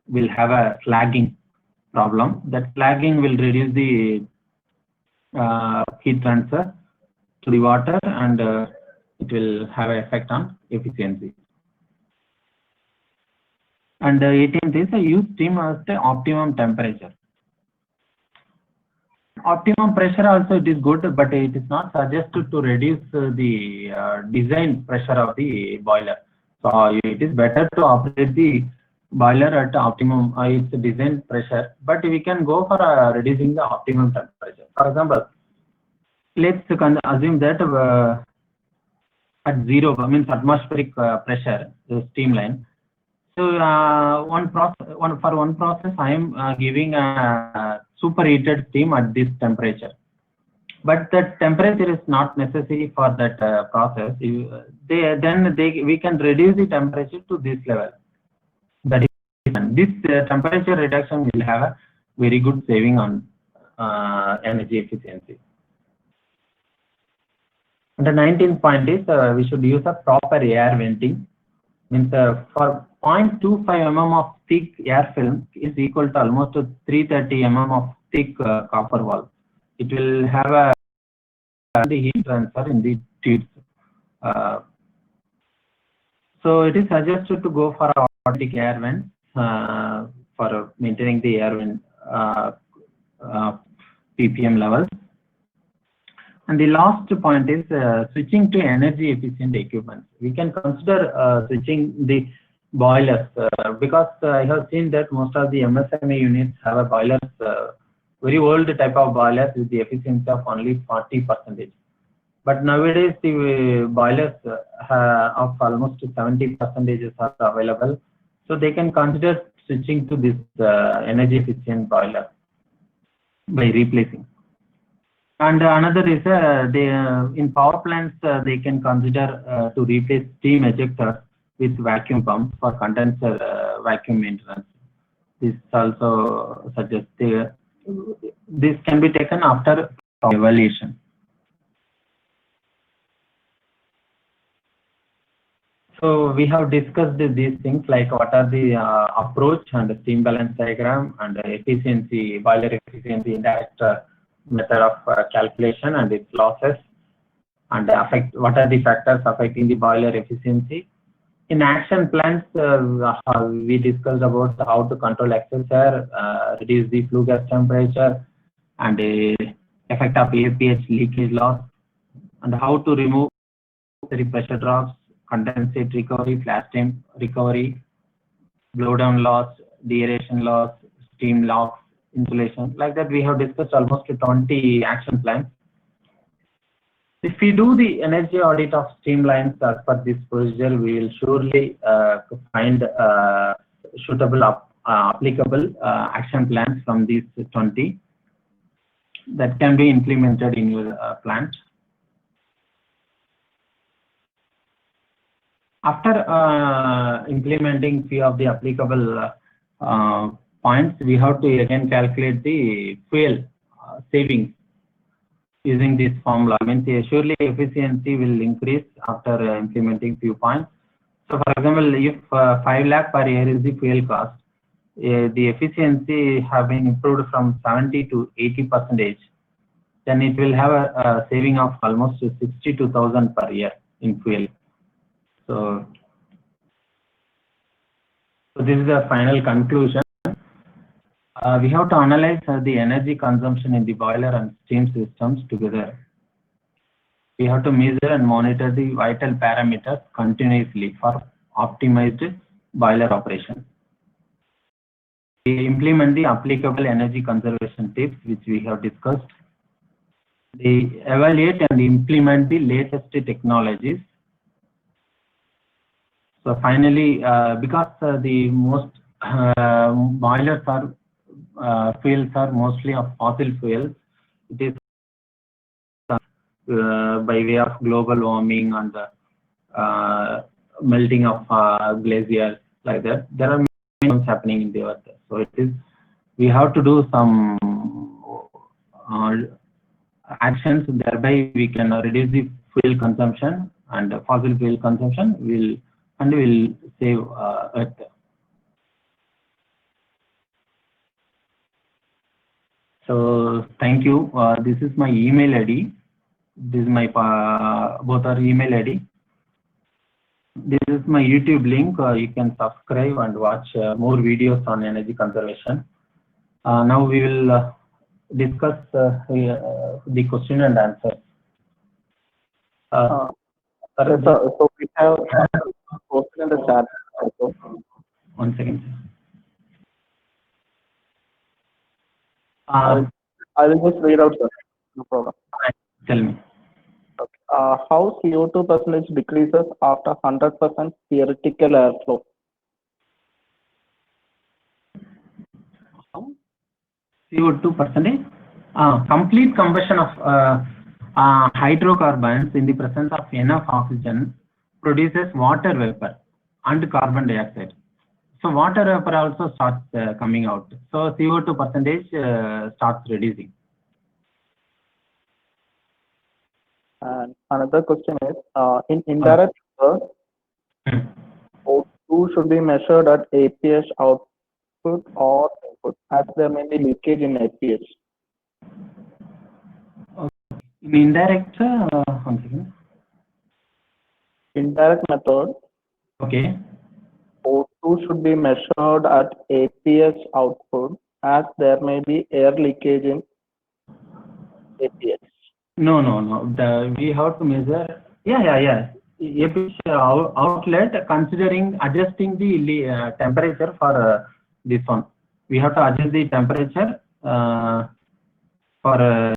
will have a flagging problem. That flagging will reduce the heat transfer to the water, and it will have an effect on efficiency. And 18th is use steam at the optimum temperature. Optimum pressure also it is good, but it is not suggested to reduce the design pressure of the boiler. So it is better to operate the boiler at optimum its design pressure, but we can go for reducing the optimum temperature. For example, let's assume that at zero, means atmospheric pressure, the steam line. So one process I am giving a superheated steam at this temperature, but that temperature is not necessary for that process. We can reduce the temperature to this level. That is, this temperature reduction will have a very good saving on energy efficiency. And the 19th point is we should use a proper air venting. Means for 0.25 mm of thick air film is equal to almost 330 mm of thick copper valve. It will have a the heat transfer in the tubes. So it is suggested to go for automatic air vent for maintaining the air vent ppm levels. And the last point is switching to energy efficient equipment. We can consider switching the boilers because I have seen that most of the MSME units have a boilers, very old type of boilers with the efficiency of only 40%. But nowadays the boilers of almost 70% are available, so they can consider switching to this energy efficient boiler by replacing. And another is in power plants they can consider to replace steam ejectors with vacuum pumps for condenser vacuum maintenance. This also suggests this can be taken after evaluation. So we have discussed these things, like what are the approach and the steam balance diagram and the efficiency, boiler efficiency indirect method of calculation and its losses, and what are the factors affecting the boiler efficiency. In action plans, we discussed about how to control excess air, reduce the flue gas temperature, and the effect of APH leakage loss, and how to remove the pressure drops, condensate recovery, flash steam recovery, blowdown loss, deaeration loss, steam loss, insulation. Like that, we have discussed almost 20 action plans. If we do the energy audit of steam lines as per this procedure, we will surely find suitable applicable action plans from these 20 that can be implemented in your plant. After implementing few of the applicable points, we have to again calculate the fuel savings using this formula. Means surely efficiency will increase after implementing few points. So for example, if 5 lakh per year is the fuel cost, the efficiency have been improved from 70 to 80%. then it will have a saving of almost 62,000 per year in fuel. So this is the final conclusion. We have to analyze the energy consumption in the boiler and steam systems together. We have to measure and monitor the vital parameters continuously for optimized boiler operation. We implement the applicable energy conservation tips which we have discussed. They evaluate and implement the latest technologies. So finally, because the most boilers are fuels are mostly of fossil fuels, it is by way of global warming and melting of glaciers, like that. There are many things happening in the earth. So it is, we have to do some actions, thereby we can reduce the fuel consumption and fossil fuel consumption will save earth. So thank you. This is my email ID. This is my both our email ID. This is my YouTube link. You can subscribe and watch more videos on energy conservation. Now we will discuss the question and answer. So we have posted in the chat also. 1 second. I will just read out, sir. No problem. Tell me. Okay. How CO2 percentage decreases after 100% theoretical airflow? CO2 percentage? Complete combustion of hydrocarbons in the presence of enough oxygen produces water vapor and carbon dioxide. So water vapor also starts coming out. So CO2 percentage starts reducing. And another question is, in indirect method, O2 should be measured at APH output or input, as there may be leakage in APH. In indirect, 1 second. Indirect method, Okay. O2 should be measured at APH output, as there may be air leakage in APH. No. We have to measure. Yeah. APH outlet, considering adjusting the temperature for this one. We have to adjust the temperature for.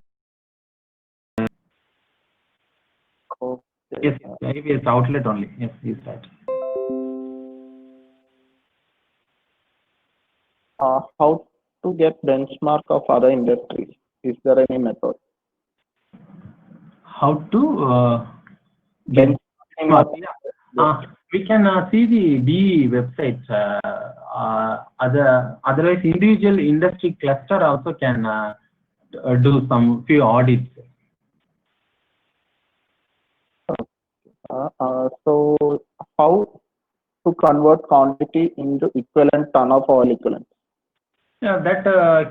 Okay. Yes, APH outlet only. Yes, is right. How to get benchmark of other industries? Is there any method? How to get benchmark? We can see the BE website. Otherwise, individual industry cluster also can do some few audits. So how to convert quantity into equivalent ton of oil equivalent? Yeah, that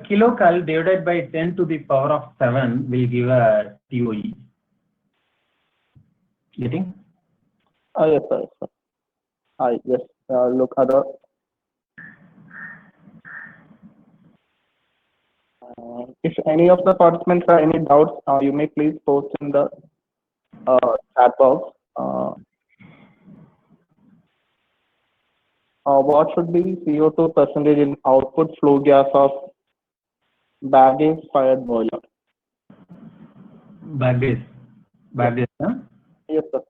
kilocal divided by 10 to the power of 7 will give a TOE. Getting? Yes, sir. I just look other. If any of the participants have any doubts, you may please post in the chat box. What should be CO2 percentage in output flue gas of baggage fired boiler? Baggage, huh? Yes, sir.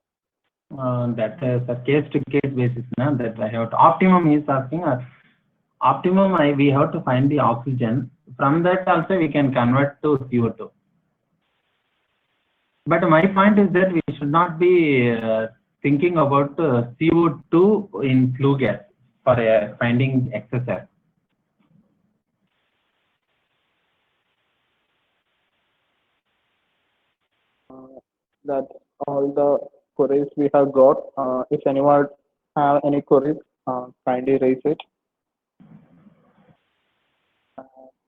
That is a case to case basis. Now that I have to, optimum is asking us. Optimum, we have to find the oxygen. From that also we can convert to CO2. But my point is that we should not be thinking about CO2 in flue gas for finding excess air. That's all the queries we have got. If anyone have any queries, kindly raise it.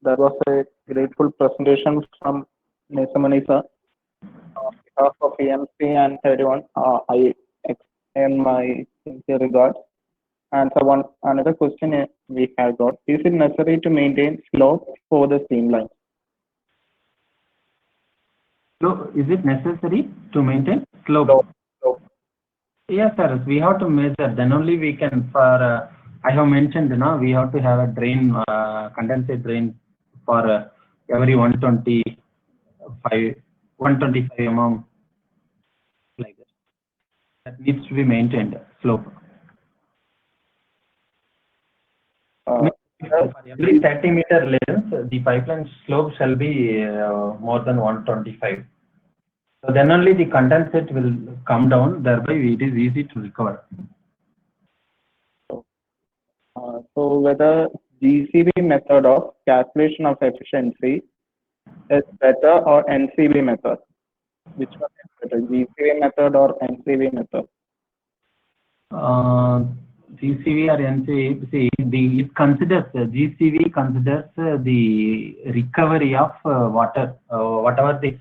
That was a grateful presentation from Nesamani sir. On behalf of EMC and everyone, I extend my sincere regards. And so another question we have got: is it necessary to maintain slope for the streamline? So is it necessary to maintain slope? Slope. Yes, sir. We have to measure. Then only we can. For I have mentioned, we have to have a drain, condensate drain for every 125 mm, like that. That needs to be maintained slope. For every 30-meter length, the pipeline slope shall be more than 125. So then only the condensate will come down, thereby it is easy to recover. So whether GCV method of calculation of efficiency is better or NCV method? Which one is better, GCV method or NCV method? GCV or NCV, see, it considers, GCV considers the recovery of water, whatever the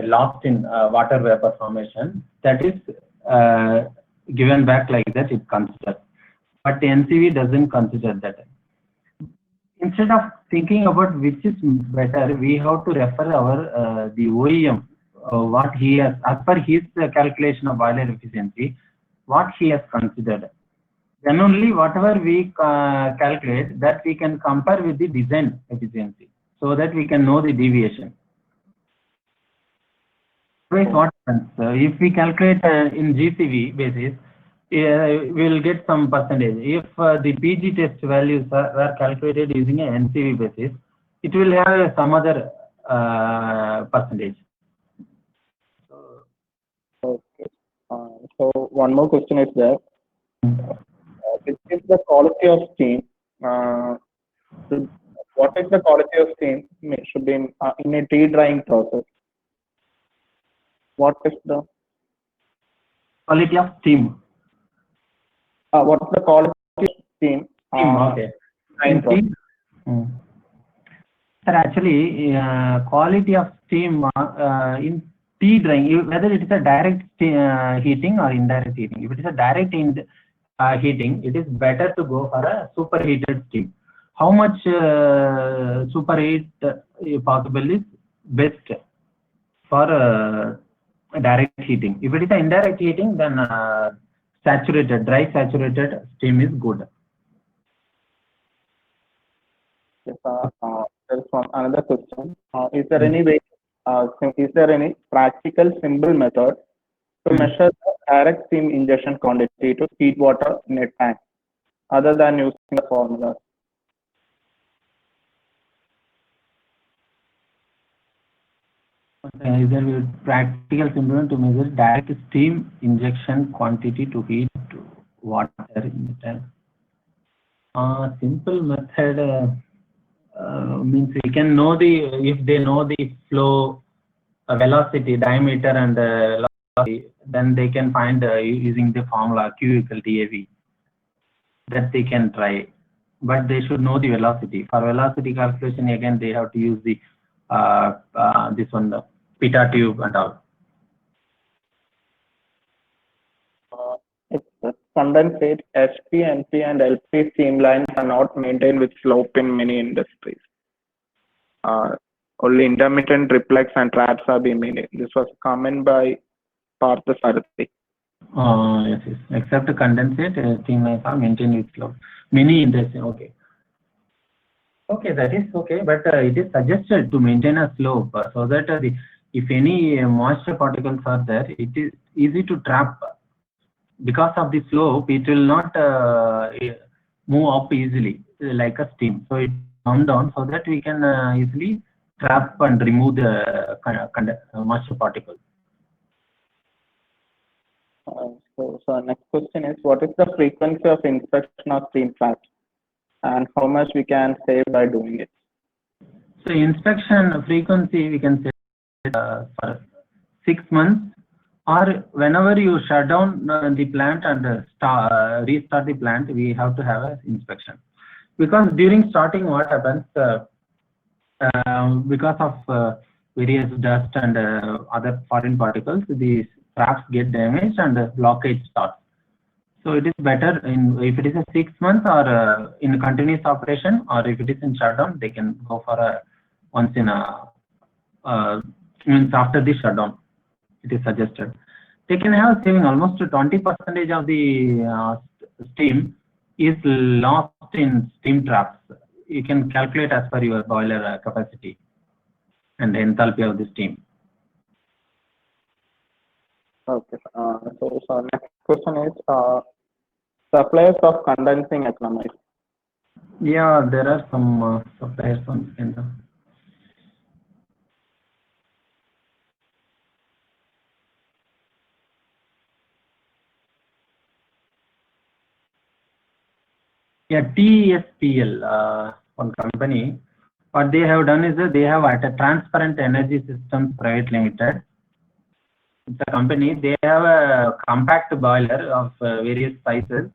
lost in water vapor formation, that is given back like that, it considers. But NCV doesn't consider that. Instead of thinking about which is better, we have to refer our the OEM, what he has, as per his calculation of boiler efficiency, what he has considered. Then only whatever we calculate, that we can compare with the design efficiency, so that we can know the deviation. What happens? If we calculate in GCV basis, we will get some percentage. If the PG test values were calculated using an NCV basis, it will have some other percentage. Okay. So one more question is there. Which is the quality of steam? What is the quality of steam should be in a tea drying process? What is the quality of steam? What is the quality of steam? Okay. Sir, actually, quality of steam in tea drying, whether it is a direct heating or indirect heating. If it is a direct heating, it is better to go for a superheated steam. How much superheat possible is best for direct heating. If it is a indirect heating, then dry saturated steam is good. Yes, there is another question. Is there any way? Is there any practical simple method to measure the direct steam injection quantity to heat water in a tank, other than using the formula? Is there a practical simple to measure direct steam injection quantity to heat water in the tank? Simple method means we can know if they know the flow, velocity, diameter, and velocity, then they can find using the formula Q equal DAV. That they can try, but they should know the velocity. For velocity calculation, again they have to use the this one, the pitot tube and all. If the condensate, SP, NP, and LP steam lines are not maintained with slope in many industries. Only intermittent reflex and traps are being maintained. This was a comment by Partha Sarathi. Yes, yes. Except condensate, steam lines are maintained with slope. Many industries, okay. Okay, that is okay, but it is suggested to maintain a slope so that if any moisture particles are there, it is easy to trap. Because of the slope, it will not move up easily like a steam. So it come down so that we can easily trap and remove the moisture particles. So next question is, what is the frequency of inspection of steam traps, and how much we can save by doing it? So inspection frequency we can say for 6 months, or whenever you shut down the plant and restart the plant, we have to have an inspection. Because during starting, what happens, because of various dust and other foreign particles, these traps get damaged and blockage starts. So it is better if it is a 6 months or in continuous operation, or if it is in shutdown, they can go for a once in a means after the shutdown. It is suggested. They can have saving almost 20% of the steam is lost in steam traps. You can calculate as per your boiler capacity and the enthalpy of the steam. Okay. So next question is suppliers of condensing economizer. Yeah, there are some suppliers on screen. Yeah, TSPL, one company. What they have done is that they have at a Transparent Energy Systems Private Limited. It's a company. They have a compact boiler of various sizes.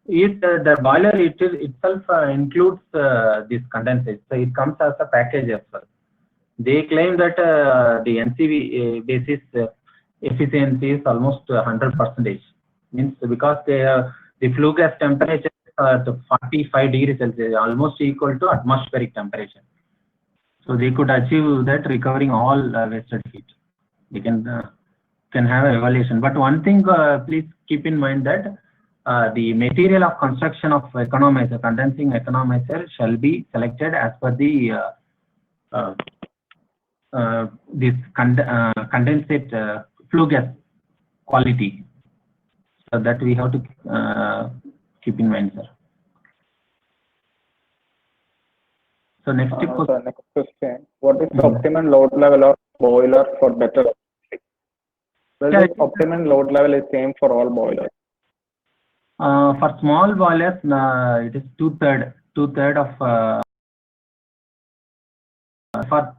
The boiler itself includes this condensate, so it comes as a package as well. They claim that the NCV basis efficiency is almost 100%. Means because the flue gas temperature at 45 degrees Celsius, almost equal to atmospheric temperature. So they could achieve that recovering all wasted heat. They can have an evaluation. But one thing, please keep in mind that the material of construction of economizer, condensing economizer, shall be selected as per the this condensate flue gas quality. So that we have to keep in mind, sir. So next question: what is the optimum load level of boiler for better? Whether the optimum load level is same for all boilers? For small boilers, it is two-third of. For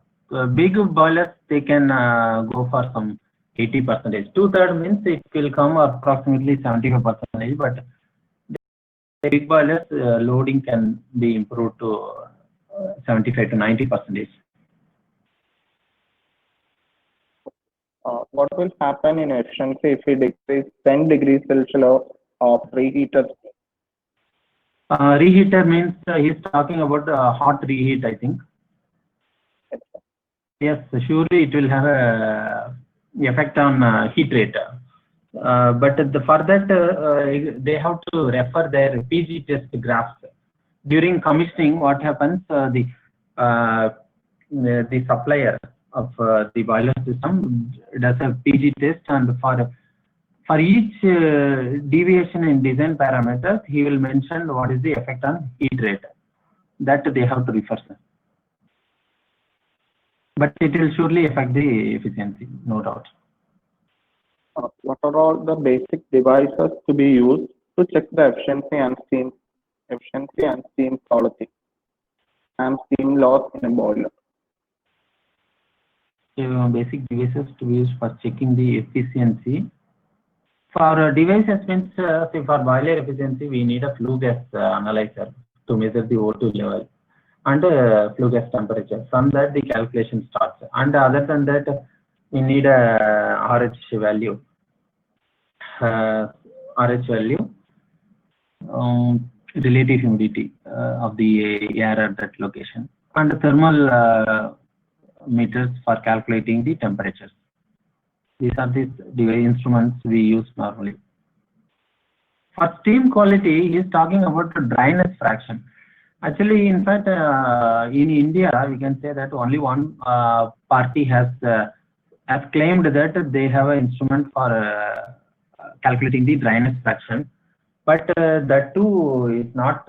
big boilers, they can go for some 80%. Two-third means it will come approximately 75%. But the big boilers loading can be improved to 75 to 90%. What will happen in efficiency if we decrease 10 degrees Celsius of reheater? Reheater means he's talking about hot reheat, I think. Yes, surely it will have a effect on heat rate. But for that, they have to refer their PG test graphs. During commissioning, what happens? The supplier of the boiler system does a PG test, and for each deviation in design parameters, he will mention what is the effect on heat rate. That they have to refer. But it will surely affect the efficiency, no doubt. What are all the basic devices to be used to check the efficiency and steam quality and steam loss in a boiler? Basic devices to be used for checking the efficiency. For devices means, say for boiler efficiency, we need a flue gas analyzer to measure the O2 level and flue gas temperature. From that, the calculation starts. And other than that, we need a RH value. RH value, relative humidity of the air at that location, and thermal meters for calculating the temperatures. These are the instruments we use normally. For steam quality, he is talking about the dryness fraction. Actually, in fact, in India, we can say that only one party has claimed that they have an instrument for calculating the dryness fraction. But that too is not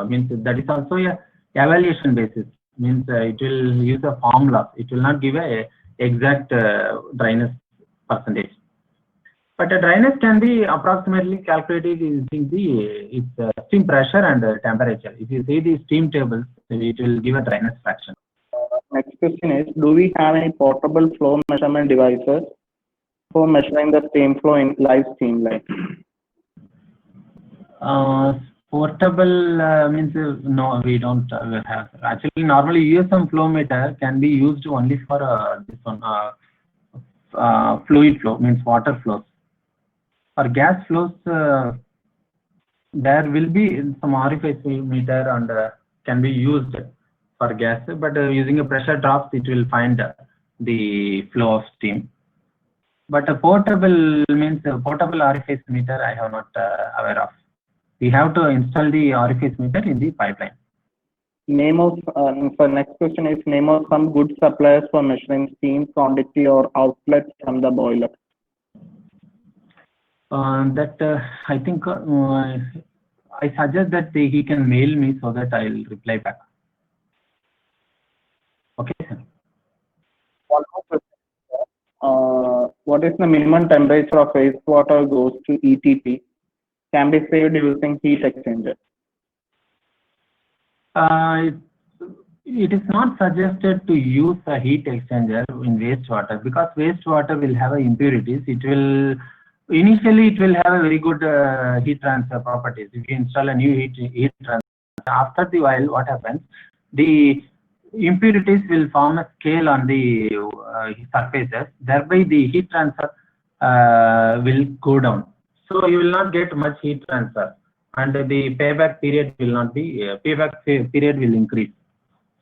means that is also a evaluation basis. Means it will use a formula. It will not give a exact dryness percentage. But the dryness can be approximately calculated using its steam pressure and temperature. If you see the steam tables, it will give a dryness fraction. Next question is: do we have any portable flow measurement devices for measuring the steam flow in live steam line? Portable means no, we don't have. Actually, normally USM flow meter can be used only for this one fluid flow, means water flows. For gas flows, there will be some orifice meter and can be used for gas, but using a pressure drops, it will find the flow of steam. But a portable means portable orifice meter I have not aware of. We have to install the orifice meter in the pipeline. Name of for next question is name of some good suppliers for measuring steam quantity or outlets from the boiler. I think I suggest that he can mail me so that I'll reply back. Okay, sir. One more question. What is the minimum temperature of wastewater goes to ETP? Can be saved using heat exchanger. It is not suggested to use a heat exchanger in wastewater because wastewater will have impurities. Initially it will have a very good heat transfer properties. If you install a new heat transfer, after the while what happens, the impurities will form a scale on the surfaces, thereby the heat transfer will go down. So you will not get much heat transfer, and the payback period will not be period will increase.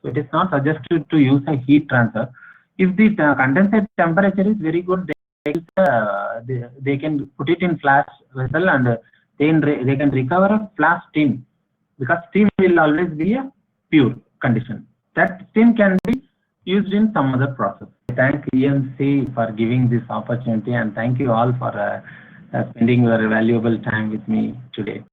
So it is not suggested to use a heat transfer. If the condensate temperature is very good, they can put it in flash vessel and they can recover a flash steam, because steam will always be a pure condition. That steam can be used in some other process. I thank EMC for giving this opportunity, and thank you all for spending your valuable time with me today.